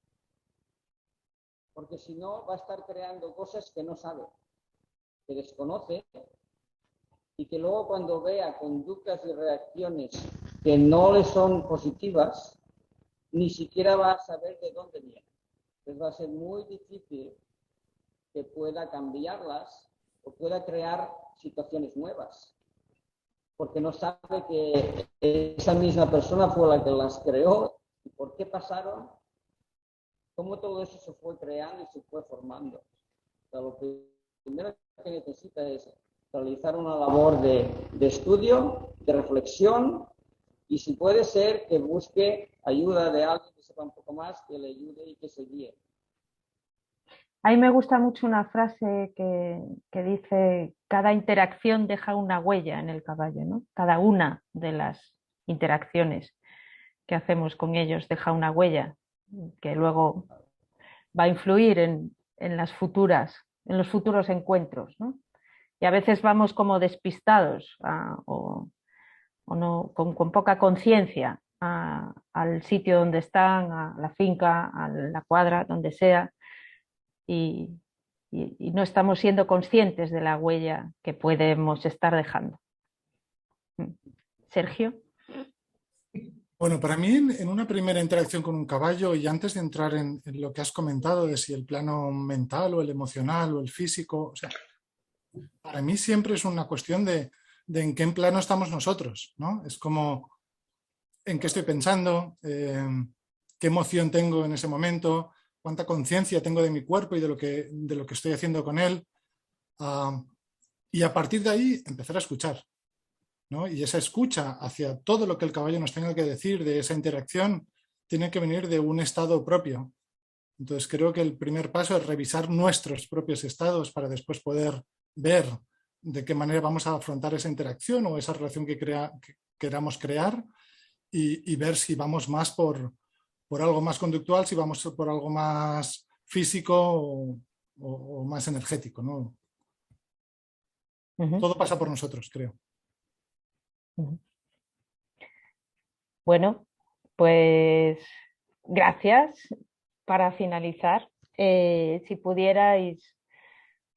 Porque si no, va a estar creando cosas que no sabe, que desconoce, y que luego cuando vea conductas y reacciones que no le son positivas, ni siquiera va a saber de dónde viene. Entonces va a ser muy difícil que pueda cambiarlas o pueda crear situaciones nuevas, porque no sabe que esa misma persona fue la que las creó y por qué pasaron, cómo todo eso se fue creando y se fue formando. O sea, lo primero que necesita es realizar una labor de estudio, de reflexión, y si puede ser que busque ayuda de alguien que sepa un poco más, que le ayude y que se guíe. A mí me gusta mucho una frase que dice: cada interacción deja una huella en el caballo, ¿no? Cada una de las interacciones que hacemos con ellos deja una huella que luego va a influir en los futuros encuentros, ¿no? Y a veces vamos como despistados o no, con poca conciencia al sitio donde están, a la finca, a la cuadra, donde sea, y no estamos siendo conscientes de la huella que podemos estar dejando. Sergio. Bueno, para mí, en una primera interacción con un caballo, y antes de entrar en lo que has comentado de si el plano mental o el emocional o el físico, o sea, para mí siempre es una cuestión de en qué plano estamos nosotros, ¿no? Es como en qué estoy pensando, qué emoción tengo en ese momento, cuánta conciencia tengo de mi cuerpo y de lo que estoy haciendo con él. Y a partir de ahí empezar a escuchar, ¿no? Y esa escucha hacia todo lo que el caballo nos tenga que decir de esa interacción tiene que venir de un estado propio. Entonces creo que el primer paso es revisar nuestros propios estados para después poder ver de qué manera vamos a afrontar esa interacción o esa relación que queramos crear y ver si vamos más por algo más conductual, si vamos por algo más físico o más energético, ¿no? Todo pasa por nosotros, creo. Bueno, pues gracias. Para finalizar, si pudierais,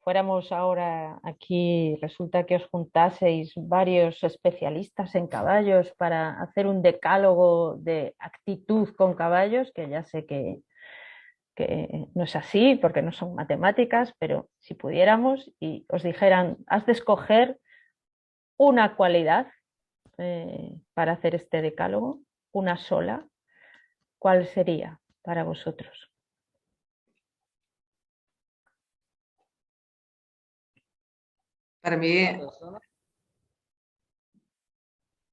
fuéramos ahora aquí, resulta que os juntaseis varios especialistas en caballos para hacer un decálogo de actitud con caballos, que ya sé que no es así porque no son matemáticas, pero si pudiéramos y os dijeran: has de escoger una cualidad para hacer este decálogo, una sola, ¿cuál sería para vosotros? Para mí,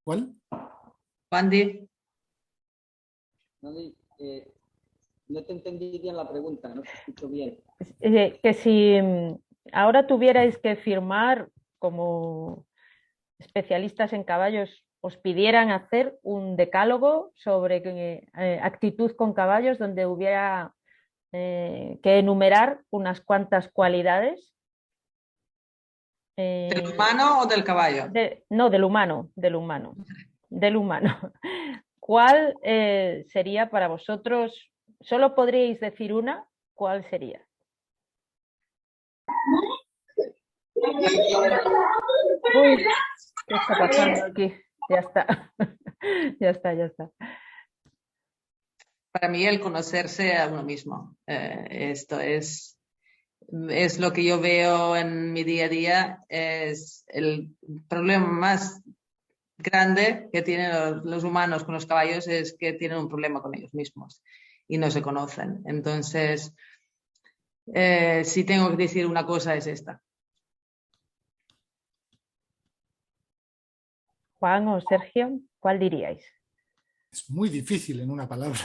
¿Cuál? Wandy. No te entendí bien la pregunta, no te escucho bien. Que si ahora tuvierais que firmar como especialistas en caballos, os pidieran hacer un decálogo sobre actitud con caballos donde hubiera que enumerar unas cuantas cualidades. ¿Del humano o del caballo? No, del humano. ¿Cuál sería para vosotros? ¿Solo podríais decir una? ¿Cuál sería? Uy, ¿qué está pasando aquí? Ya está. Ya está, ya está. Para mí el conocerse a uno mismo. Esto es lo que yo veo en mi día a día, es el problema más grande que tienen los humanos con los caballos, es que tienen un problema con ellos mismos y no se conocen. Entonces, si tengo que decir una cosa es esta. Juan o Sergio, ¿cuál diríais? Es muy difícil en una palabra.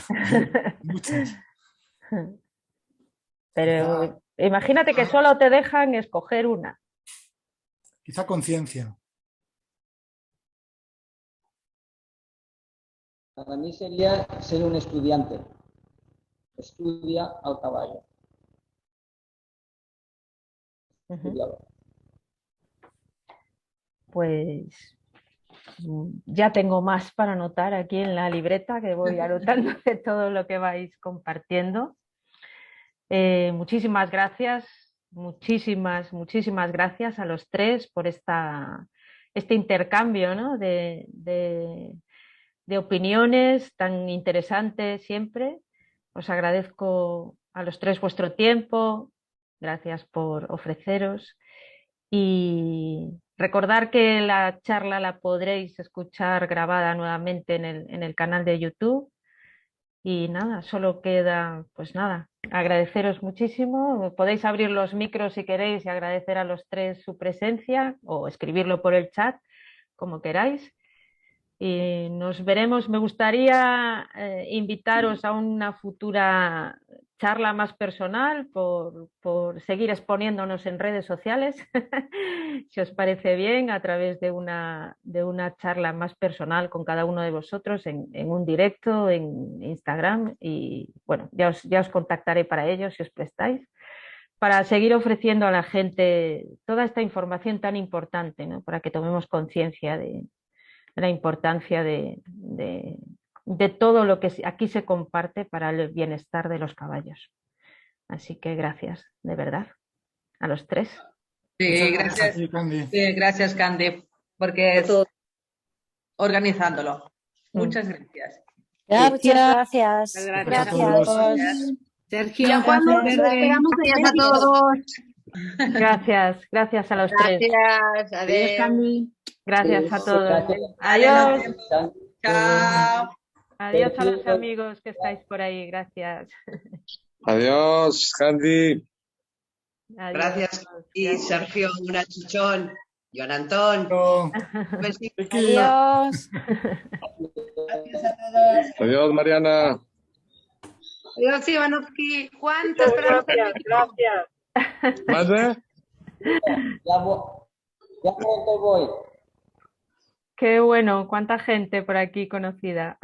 Muchas. Pero imagínate que solo te dejan escoger una. Quizá conciencia. Para mí sería ser un estudiante. Estudia al caballo. Estudialo. Pues ya tengo más para anotar aquí en la libreta, que voy anotando de todo lo que vais compartiendo. Muchísimas gracias, muchísimas gracias a los tres por este intercambio, ¿no? de opiniones tan interesantes siempre. Os agradezco a los tres vuestro tiempo, gracias por ofreceros. Y recordar que la charla la podréis escuchar grabada nuevamente en el canal de YouTube. Y nada, solo queda, pues nada, agradeceros muchísimo. Podéis abrir los micros si queréis y agradecer a los tres su presencia o escribirlo por el chat, como queráis. Y nos veremos. Me gustaría invitaros a una futura charla más personal por seguir exponiéndonos en redes sociales, si os parece bien, a través de una charla más personal con cada uno de vosotros en un directo en Instagram. Y bueno, ya os contactaré para ello si os prestáis, para seguir ofreciendo a la gente toda esta información tan importante, ¿no? Para que tomemos conciencia de la importancia de todo lo que aquí se comparte para el bienestar de los caballos. Así que gracias, de verdad, a los tres. Sí, Gracias a ti, Candy. Sí, gracias, Candy, porque es organizándolo. Muchas gracias. Muchas gracias. Gracias a todos. Sergio, Gracias. esperamos Gracias a todos. Gracias a los tres. Gracias. Adiós. Gracias a todos. Gracias. Adiós. Chao. Adiós a los amigos que estáis por ahí. Gracias. Adiós, Candy. Adiós. Gracias. Y Sergio, una chichón. Joan Antón. Un besito. Adiós. Gracias a todos. Adiós, Mariana. Adiós, Ivanovsky. ¿Cuántas Gracias. ¿Más Ya voy. Qué bueno, cuánta gente por aquí conocida.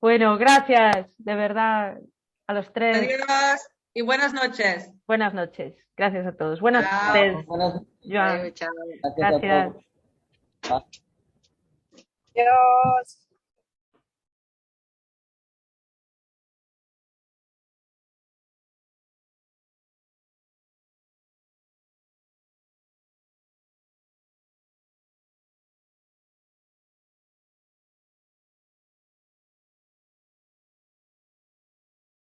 Bueno, gracias, de verdad, a los tres. Adiós y buenas noches. Buenas noches. Gracias a todos. Buenas Chao. noches. Joan. Gracias. Gracias. Adiós.